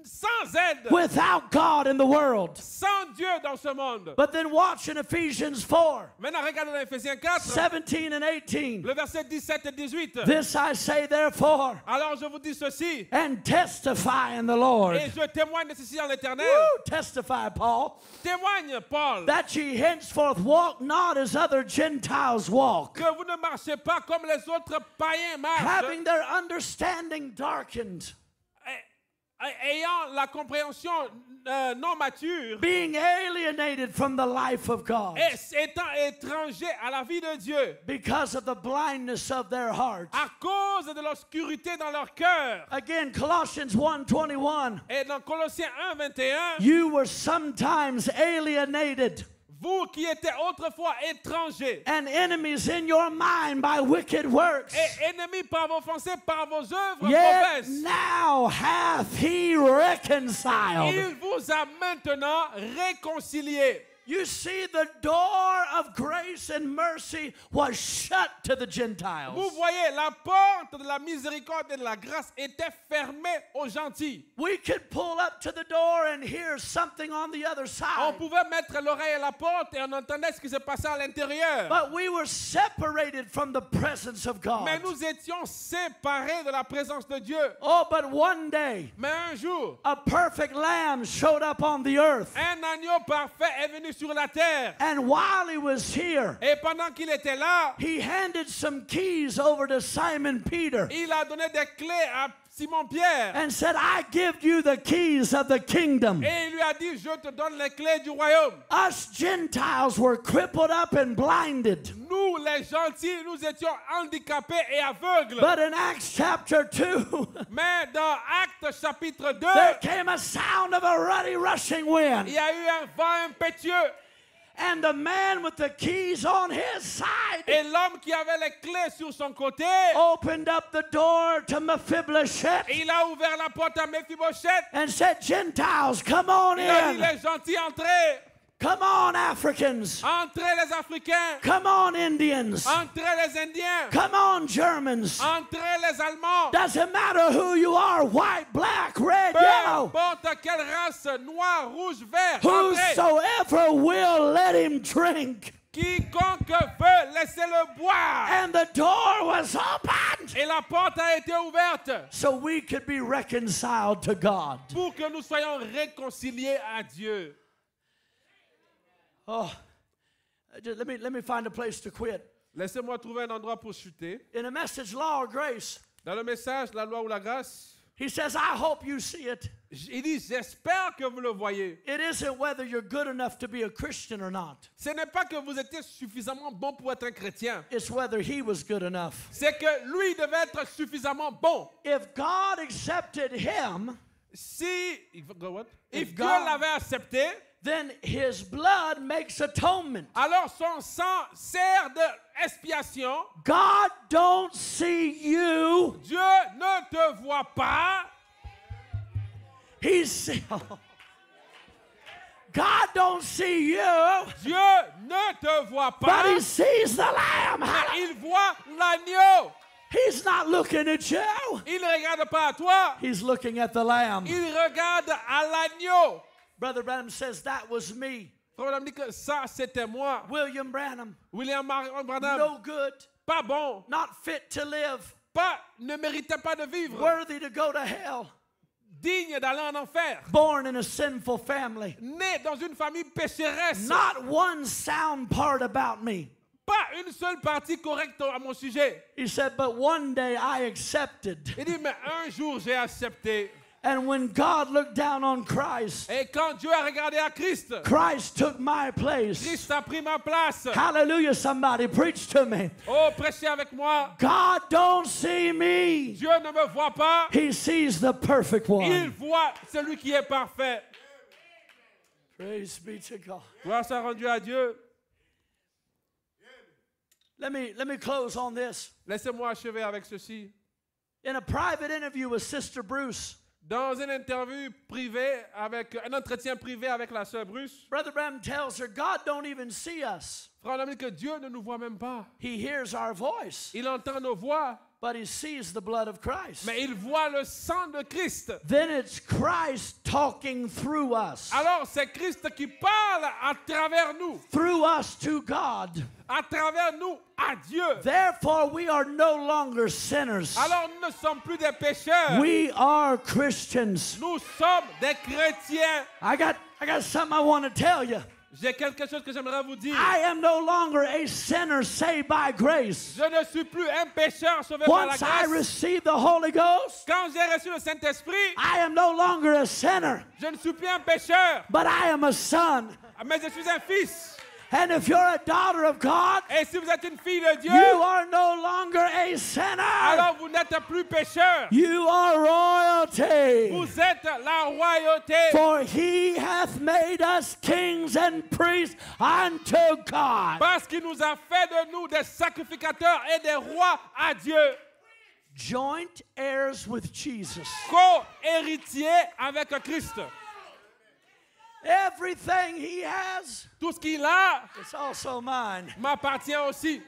B: Sans aide.
A: without God in the world.
B: Sans Dieu dans ce monde.
A: But then watch in Ephesians 4,
B: Maintenant, regardez dans Éphésiens 4,
A: 17 and 18.
B: le verset 17 et 18.
A: This I say therefore,
B: Alors je vous dis ceci,
A: and testify in the Lord.
B: et je témoigne de ceci en l'Éternel.
A: Woo, testify, Paul,
B: Témoigne, Paul,
A: that ye henceforth walk not as other Gentiles walk,
B: que vous ne marchez pas comme les autres païens marchent,
A: having their understanding darkened,
B: ayant la compréhension non mature,
A: being alienated from the life of God
B: et étant étrangers à la vie de Dieu,
A: because of the blindness of their heart.
B: à cause de l'obscurité dans leur cœur.
A: Again, Colossians 1:21.
B: Et dans Colossiens 1:21,
A: You were sometimes alienated
B: vous qui étiez autrefois étrangers
A: and enemies in your mind by wicked works,
B: et ennemis par vos pensées, par vos œuvres
A: yet
B: mauvaises,
A: now hath he reconciled.
B: il vous a maintenant réconciliés.
A: You see, the door of grace and mercy was shut to the
B: Vous
A: Gentiles.
B: voyez, la porte de la miséricorde et de la grâce était fermée aux gentils.
A: We could pull up to the door and hear something on the other
B: On
A: side,
B: pouvait mettre l'oreille à la porte et on entendait ce qui se passait à l'intérieur.
A: but we were separated from the presence of God.
B: Mais nous étions séparés de la présence de Dieu.
A: Oh, but one day,
B: Mais un jour,
A: a perfect lamb showed up on the earth,
B: un agneau parfait est venu sur la terre.
A: And while he was here,
B: Et pendant qu'il était là,
A: he handed some keys over to Simon Peter
B: il a donné des clés à Simon-Pierre.
A: and said, I give you the keys of the kingdom.
B: Et il lui a dit, je te donne les clés du royaume.
A: Us Gentiles were crippled up and blinded.
B: Nous, les gentils, nous étions handicapés et aveugles.
A: But in Acts chapter 2,
B: Mais dans Actes chapitre 2,
A: there came a sound of a ruddy rushing
B: il
A: wind.
B: y a eu un vent impétueux.
A: And the man with the keys on his side
B: Et l'homme qui avait les clés sur son côté,
A: opened up the door to Mephibosheth
B: il a ouvert la porte à Méphibosheth.
A: and said, Gentiles, come on
B: Il a dit,
A: in.
B: les gentils, entrez.
A: Come on, Africans.
B: Entrez les Africains.
A: Come on, Indians.
B: Entrez les Indiens.
A: Come on, Germans.
B: Entrez les Allemands.
A: Doesn't matter who you are, white, black, red,
B: Peu
A: yellow.
B: importe quelle race, noir, rouge, vert, entrez.
A: Whosoever will, let him drink.
B: Quiconque veut, laissez-le boire.
A: And the door was opened
B: Et la porte a été ouverte
A: so we could be reconciled to God.
B: pour que nous soyons réconciliés à Dieu.
A: Oh, let me find a place to quit.
B: Laissez-moi trouver un endroit pour chuter.
A: In a message, Law or Grace,
B: Dans le message, la loi ou la grâce,
A: he says, I hope you see it.
B: il dit, j'espère que vous le voyez.
A: It isn't whether you're good enough to be a Christian or not.
B: Ce n'est pas que vous étiez suffisamment bon pour être un chrétien.
A: It's whether he was good enough.
B: C'est que lui devait être suffisamment bon.
A: If God accepted him,
B: If
A: If
B: Dieu
A: God-
B: l'avait accepté,
A: then his blood makes atonement.
B: alors son sang sert d'expiation.
A: God don't see you.
B: Dieu ne te voit pas.
A: God don't see you,
B: Dieu ne te voit
A: but
B: pas.
A: he sees the lamb.
B: Mais il voit l'agneau.
A: He's not looking at you.
B: Il ne regarde pas à toi.
A: He's looking at the lamb.
B: Il regarde à l'agneau.
A: Brother Branham says that was me.
B: Frère Branham dit que ça, c'était moi.
A: William Branham,
B: William Branham,
A: no good,
B: pas bon,
A: not fit to live,
B: ne méritait pas de vivre,
A: worthy to go to hell,
B: digne d'aller en enfer,
A: born in a sinful family.
B: né dans une famille pécheresse.
A: Not one sound part about me.
B: Pas une seule partie correcte à mon sujet.
A: He said, but one day I accepted.
B: Il dit, mais un jour j'ai accepté.
A: And when God looked down on Christ,
B: Et quand Dieu a regardé à Christ,
A: Christ took my place.
B: Christ a pris ma place.
A: Hallelujah, somebody preach to me.
B: Oh, prêchez avec moi.
A: God don't see me.
B: Dieu ne me voit pas.
A: He sees the perfect
B: Il
A: one.
B: voit celui qui est parfait.
A: Praise be to God.
B: Gloire soit rendue à Dieu.
A: Let me close on this.
B: Laissez-moi achever avec ceci.
A: In a private interview with Sister Bruce,
B: Dans une interview privée, avec un entretien privé avec la sœur Bruce,
A: Brother Branham tells her, God don't even see us.
B: Frère Branham dit que Dieu ne nous voit même pas.
A: He hears our voice,
B: Il entend nos voix,
A: but he sees the blood of Christ.
B: mais il voit le sang de Christ.
A: Then it's Christ talking through us
B: Alors c'est Christ qui parle à travers nous
A: to God.
B: à travers nous à Dieu.
A: Therefore, we are no longer sinners.
B: Alors nous ne sommes plus des pécheurs.
A: We are Christians.
B: Nous sommes des chrétiens.
A: I got something I want to tell you.
B: J'ai quelque chose que j'aimerais vous dire.
A: I am no longer a sinner saved by grace.
B: Je ne suis plus un pécheur sauvé par la
A: Once I
B: grâce.
A: received the Holy Ghost,
B: Quand j'ai reçu le Saint-Esprit,
A: I am no longer a sinner,
B: je ne suis plus un pécheur,
A: but I am a son.
B: mais je suis un fils.
A: And if you're a daughter of God,
B: Et si vous êtes une fille de Dieu,
A: you are no longer a sinner.
B: alors vous n'êtes plus pécheur.
A: You are royalty.
B: Vous êtes la royauté.
A: For he hath made us kings and priests unto God.
B: Parce qu'il nous a fait de nous des sacrificateurs et des rois à Dieu.
A: Joint heirs with Jesus.
B: Co-héritiers avec Christ.
A: Everything he has,
B: Tout ce qu'il a
A: it's also mine.
B: m'appartient aussi.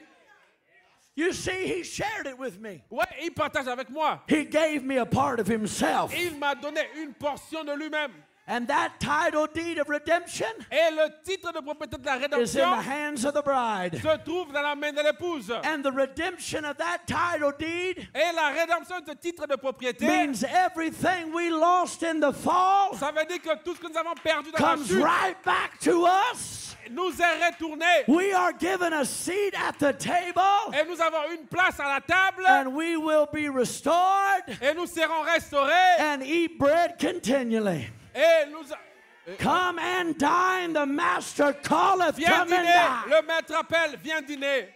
A: You see, he shared it with me.
B: Ouais, il partage avec moi.
A: He gave me a part of himself.
B: Il m'a donné une portion de lui-même.
A: And that title deed of redemption
B: Et le titre de propriété de la
A: is in the
B: rédemption
A: hands of the bride.
B: se trouve dans la main de l'épouse.
A: And the redemption of that title deed
B: Et la rédemption de ce titre de propriété,
A: means everything we lost in the fall
B: ça veut dire que tout ce que nous avons perdu dans la
A: comes
B: chute
A: right back to us.
B: nous est retourné.
A: We are given a seat at the table,
B: Et nous avons une place à la table.
A: and we will be restored
B: Et nous serons restaurés.
A: and eat bread continually.
B: Et nous...
A: Come and dine, the master calleth,
B: Viens
A: come and
B: dîner.
A: dine.
B: Le maître appelle, viens dîner.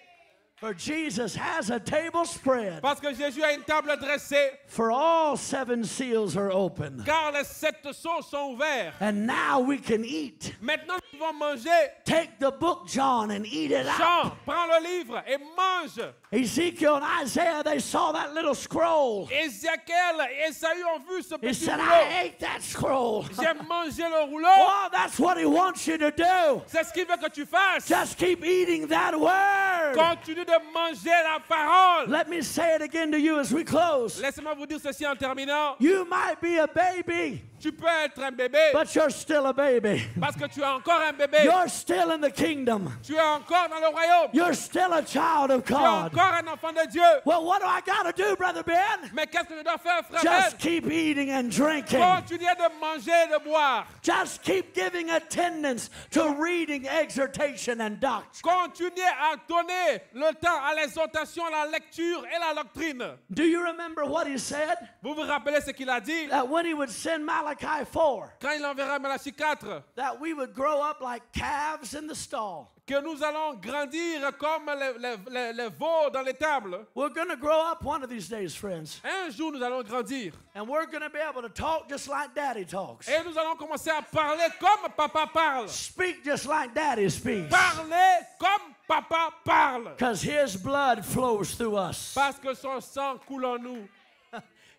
A: For Jesus has a table spread,
B: Parce que Jésus a une table dressée.
A: for all 7 seals are open.
B: Car les 7 sceaux sont ouverts.
A: And now we can eat.
B: Maintenant, nous pouvons manger.
A: Take the book, John, and eat it
B: Jean,
A: up.
B: prends le livre et mange.
A: Ezekiel and Isaiah, they saw that little scroll.
B: Ézéchiel et Esaü ont vu ce
A: He
B: petit
A: said,
B: rouleau.
A: I ate that scroll.
B: J'ai mangé le rouleau.
A: Oh, that's what he wants you to do.
B: C'est ce qu'il veut que tu fasses.
A: Just keep eating that word.
B: Continue de manger la parole.
A: Let me say it again to you as we close.
B: Laissez-moi vous dire ceci en terminant.
A: You might be a baby,
B: Tu peux être un bébé
A: but you're still a baby.
B: parce que tu es encore un bébé.
A: You're still in the kingdom.
B: Tu es encore dans le royaume.
A: You're still a child of
B: Tu es
A: God.
B: encore un enfant de Dieu.
A: Well, what do I got to do, Brother Ben?
B: Mais qu'est-ce que je dois faire, frère
A: Just
B: Ben?
A: keep eating and drinking.
B: Continuez de manger et de boire.
A: Just keep giving attendance to reading, exhortation, and doctrine.
B: Continuez à donner le temps à l'exhortation, à la lecture et la doctrine.
A: Do you remember what he said?
B: Vous vous rappelez ce qu'il a dit
A: That when he would send Malachi 4,
B: quand il enverra Malachie 4,
A: that we would grow up like calves in the stall.
B: que nous allons grandir comme les veaux dans les tables.
A: We're going to grow up one of these days, friends.
B: Un jour, nous allons grandir.
A: And we're going to be able to talk just like Daddy talks.
B: Et nous allons commencer à parler comme papa parle.
A: Speak just like Daddy speaks.
B: Parler comme papa parle.
A: Because his blood flows through us.
B: Parce que son sang coule en nous.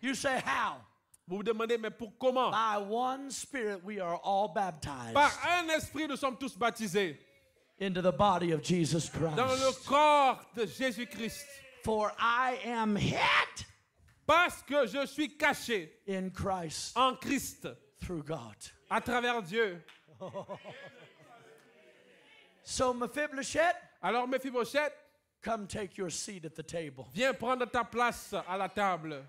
A: You say, how?
B: Vous vous demandez, mais pour comment?
A: By one Spirit we are all baptized
B: Par un esprit, nous sommes tous baptisés
A: into the body of Jesus
B: dans le
A: Christ.
B: corps de Jésus-Christ.
A: For I am hid
B: Parce que je suis caché
A: in Christ
B: en Christ,
A: through God.
B: à travers Dieu.
A: So Mephibosheth,
B: Alors, Mephibosheth,
A: come take your seat at the table.
B: viens prendre ta place à la table.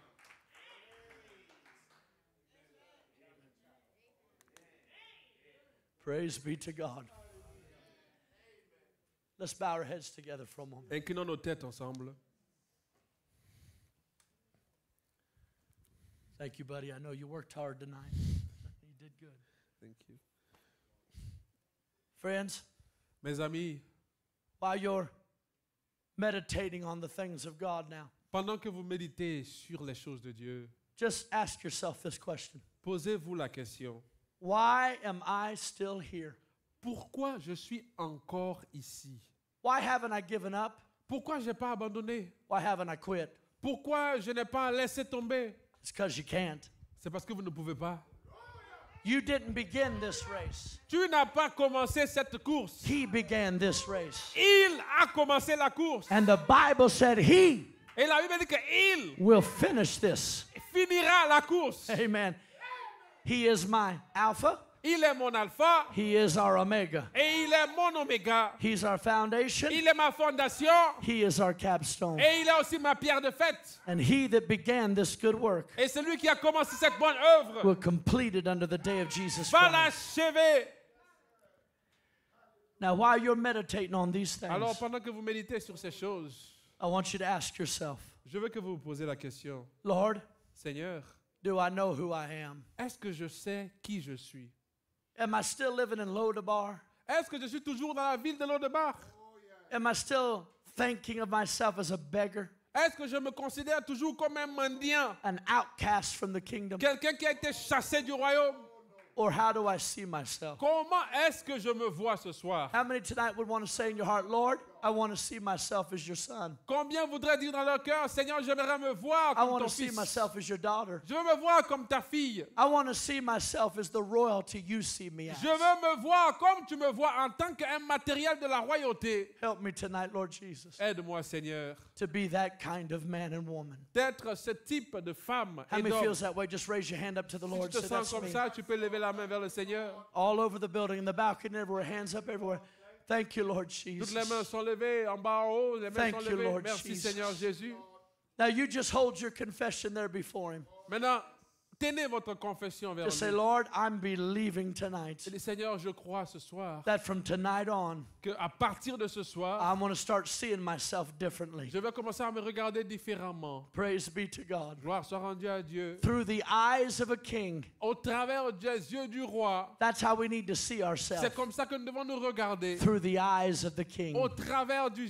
A: Praise be to God. Let's bow our heads together for a moment.
B: Inclinons nos têtes ensemble.
A: Thank you, buddy. I know you worked hard tonight. You did good.
B: Thank you.
A: Friends,
B: Mes amis,
A: while you're meditating on the things of God now,
B: pendant que vous méditez sur les choses de Dieu,
A: just ask yourself this question.
B: posez-vous la question.
A: Why am I still here?
B: Pourquoi je suis encore ici?
A: Why haven't I given up?
B: Pourquoi je n'ai pas abandonné?
A: Why haven't I quit?
B: Pourquoi je n'ai pas laissé tomber?
A: It's because you can't.
B: C'est parce que vous ne pouvez pas.
A: You didn't begin this race.
B: Tu n'as pas commencé cette course.
A: He began this race.
B: Il a commencé la course.
A: And the Bible said he
B: Et la Bible dit qu'il
A: will finish this.
B: finira la course.
A: Amen. He is my Alpha.
B: Il est mon alpha
A: He is our Omega.
B: et il est mon oméga.
A: He's our foundation.
B: Il est ma fondation
A: He is our capstone.
B: et il est aussi ma pierre de fête.
A: And he that began this good work
B: Et celui qui a commencé cette bonne œuvre
A: will complete it under the day of Jesus
B: va
A: Christ.
B: l'achever.
A: Now, while you're meditating on these
B: Alors
A: things,
B: pendant que vous méditez sur ces choses,
A: I want you to ask yourself,
B: je veux que vous vous posiez la question.
A: Lord,
B: Seigneur,
A: do I know who I am?
B: est-ce que je sais qui je suis?
A: Am I still living in Lodabar?
B: Est-ce que je suis toujours dans la ville de Lodebar?
A: Am I still thinking of myself as a beggar,
B: Est-ce que je me considère toujours comme un mendiant?
A: an outcast from the kingdom?
B: Quelqu'un qui a été chassé du royaume?
A: Or how do I see myself?
B: Comment est-ce que je me vois ce soir?
A: How many tonight would want to say in your heart, Lord, I want to see myself as your son.
B: Combien voudraient dire dans leur cœur, Seigneur, j'aimerais me voir
A: I
B: comme
A: want
B: ton
A: to see
B: fils.
A: myself as your daughter.
B: Je veux me voir comme ta fille.
A: I want to see myself as the royalty you see me as.
B: Je veux me voir comme tu me vois en tant qu'un matériel de la royauté.
A: Help me tonight, Lord Jesus,
B: Aide-moi, Seigneur,
A: to be that kind of man and woman.
B: d'être ce type de femme
A: How
B: et
A: many
B: d'homme.
A: feels that way? Just raise your hand up to the
B: Si
A: Lord.
B: tu te
A: Say,
B: sens
A: that's
B: comme
A: me.
B: ça, tu peux lever la main vers le Seigneur.
A: All over the building, in the balcony, everywhere, hands up everywhere. Thank you, Lord
B: Toutes les mains
A: Jesus.
B: sont levées, en bas, en haut, les mains
A: Thank
B: sont
A: you,
B: levées.
A: Lord
B: Merci,
A: Jesus.
B: Seigneur Jésus.
A: Now you just hold your confession there before Him.
B: Maintenant, tenez votre confession vers
A: Just say,
B: lui.
A: Lord, I'm believing tonight
B: Et dis, Seigneur, je crois ce soir
A: that from tonight on,
B: qu'à partir de ce soir,
A: I'm going to start seeing myself differently.
B: je vais commencer à me regarder différemment.
A: Praise be to God.
B: Gloire soit rendue à Dieu.
A: Through the eyes of a king,
B: Au travers des yeux du roi,
A: that's how we need to see ourselves.
B: c'est comme ça que nous devons nous regarder.
A: Through the eyes of the king.
B: Au travers des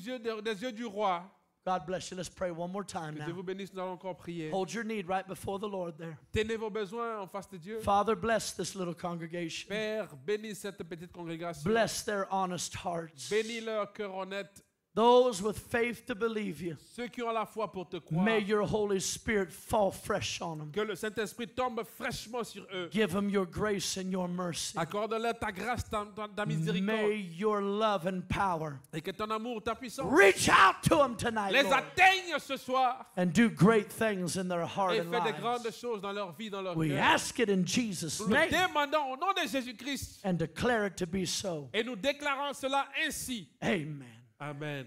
B: yeux du roi.
A: God bless you. Let's pray one more time
B: Que Dieu
A: now.
B: vous bénisse, nous allons encore prier.
A: Hold your need right before the Lord there.
B: Tenez vos besoins en face de Dieu.
A: Father, bless this little congregation.
B: Père, bénis cette petite congrégation.
A: Bless their honest hearts.
B: Bénis leur cœur honnête.
A: Those with faith to believe you.
B: Ceux qui ont la foi pour te croire.
A: May your Holy Spirit fall fresh on them.
B: Que le Saint-Esprit tombe fraîchement sur eux.
A: Give them your grace and your mercy.
B: Accorde-leur ta grâce, ta
A: May
B: miséricorde.
A: your love and power
B: Et que ton amour, ta puissance
A: reach out to them tonight,
B: les
A: Lord,
B: atteigne ce soir.
A: and do great things in their heart
B: Et
A: and
B: fais de grandes
A: lives.
B: choses dans leur vie, dans leur
A: We
B: cœur.
A: ask it in Jesus'
B: Nous le
A: name
B: demandons au nom de Jésus-Christ.
A: and declare it to be so.
B: Et nous déclarons cela ainsi.
A: Amen.
B: Amen.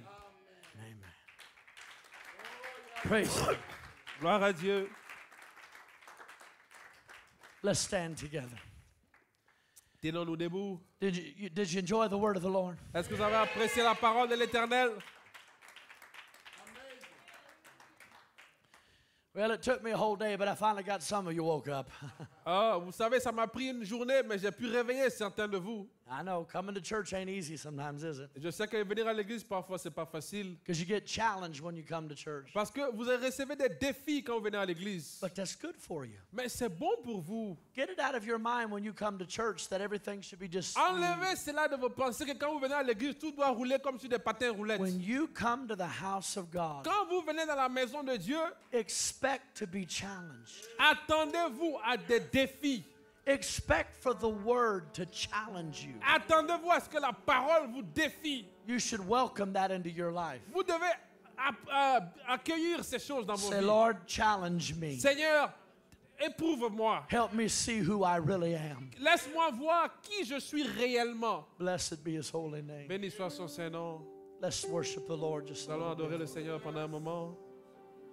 A: Amen. Praise God.
B: Gloire à Dieu.
A: Let's stand together.
B: Tenons-nous debout.
A: Did you enjoy the word of the Lord?
B: Est-ce que vous avez apprécié la parole de l'Éternel?
A: Well, it took me a whole day, but I finally got some of you woke up.
B: Ah, vous savez, ça m'a pris une journée, mais j'ai pu réveiller certains de vous.
A: I know coming to church ain't easy sometimes, is it?
B: Je sais que venir à l'église, parfois, c'est pas facile.
A: Because you get challenged when you come to church.
B: Parce que vous recevez des défis quand vous venez à l'église.
A: But that's good for you.
B: Mais c'est bon pour vous.
A: Get it out of your mind when you come to church that everything should be just smooth.
B: Enlevez cela de vos pensées que quand vous venez à l'église, tout doit rouler comme sur des patins roulettes.
A: When you come to the house of God,
B: Quand vous venez dans la maison de Dieu,
A: expect to be challenged.
B: attendez-vous à des défis.
A: Expect for the word to challenge you.
B: Attendez-vous à ce que la parole vous défie.
A: You should welcome that into your life.
B: Vous devez accueillir ces choses dans vos
A: Say,
B: vies.
A: Lord, challenge me.
B: Seigneur, éprouve-moi.
A: Help me see who I really am.
B: Laisse-moi voir qui je suis réellement.
A: Blessed be his holy name.
B: Béni soit son Saint-Nom.
A: Let's worship the Lord just a
B: Nous allons
A: little bit.
B: adorer le Seigneur pendant un moment.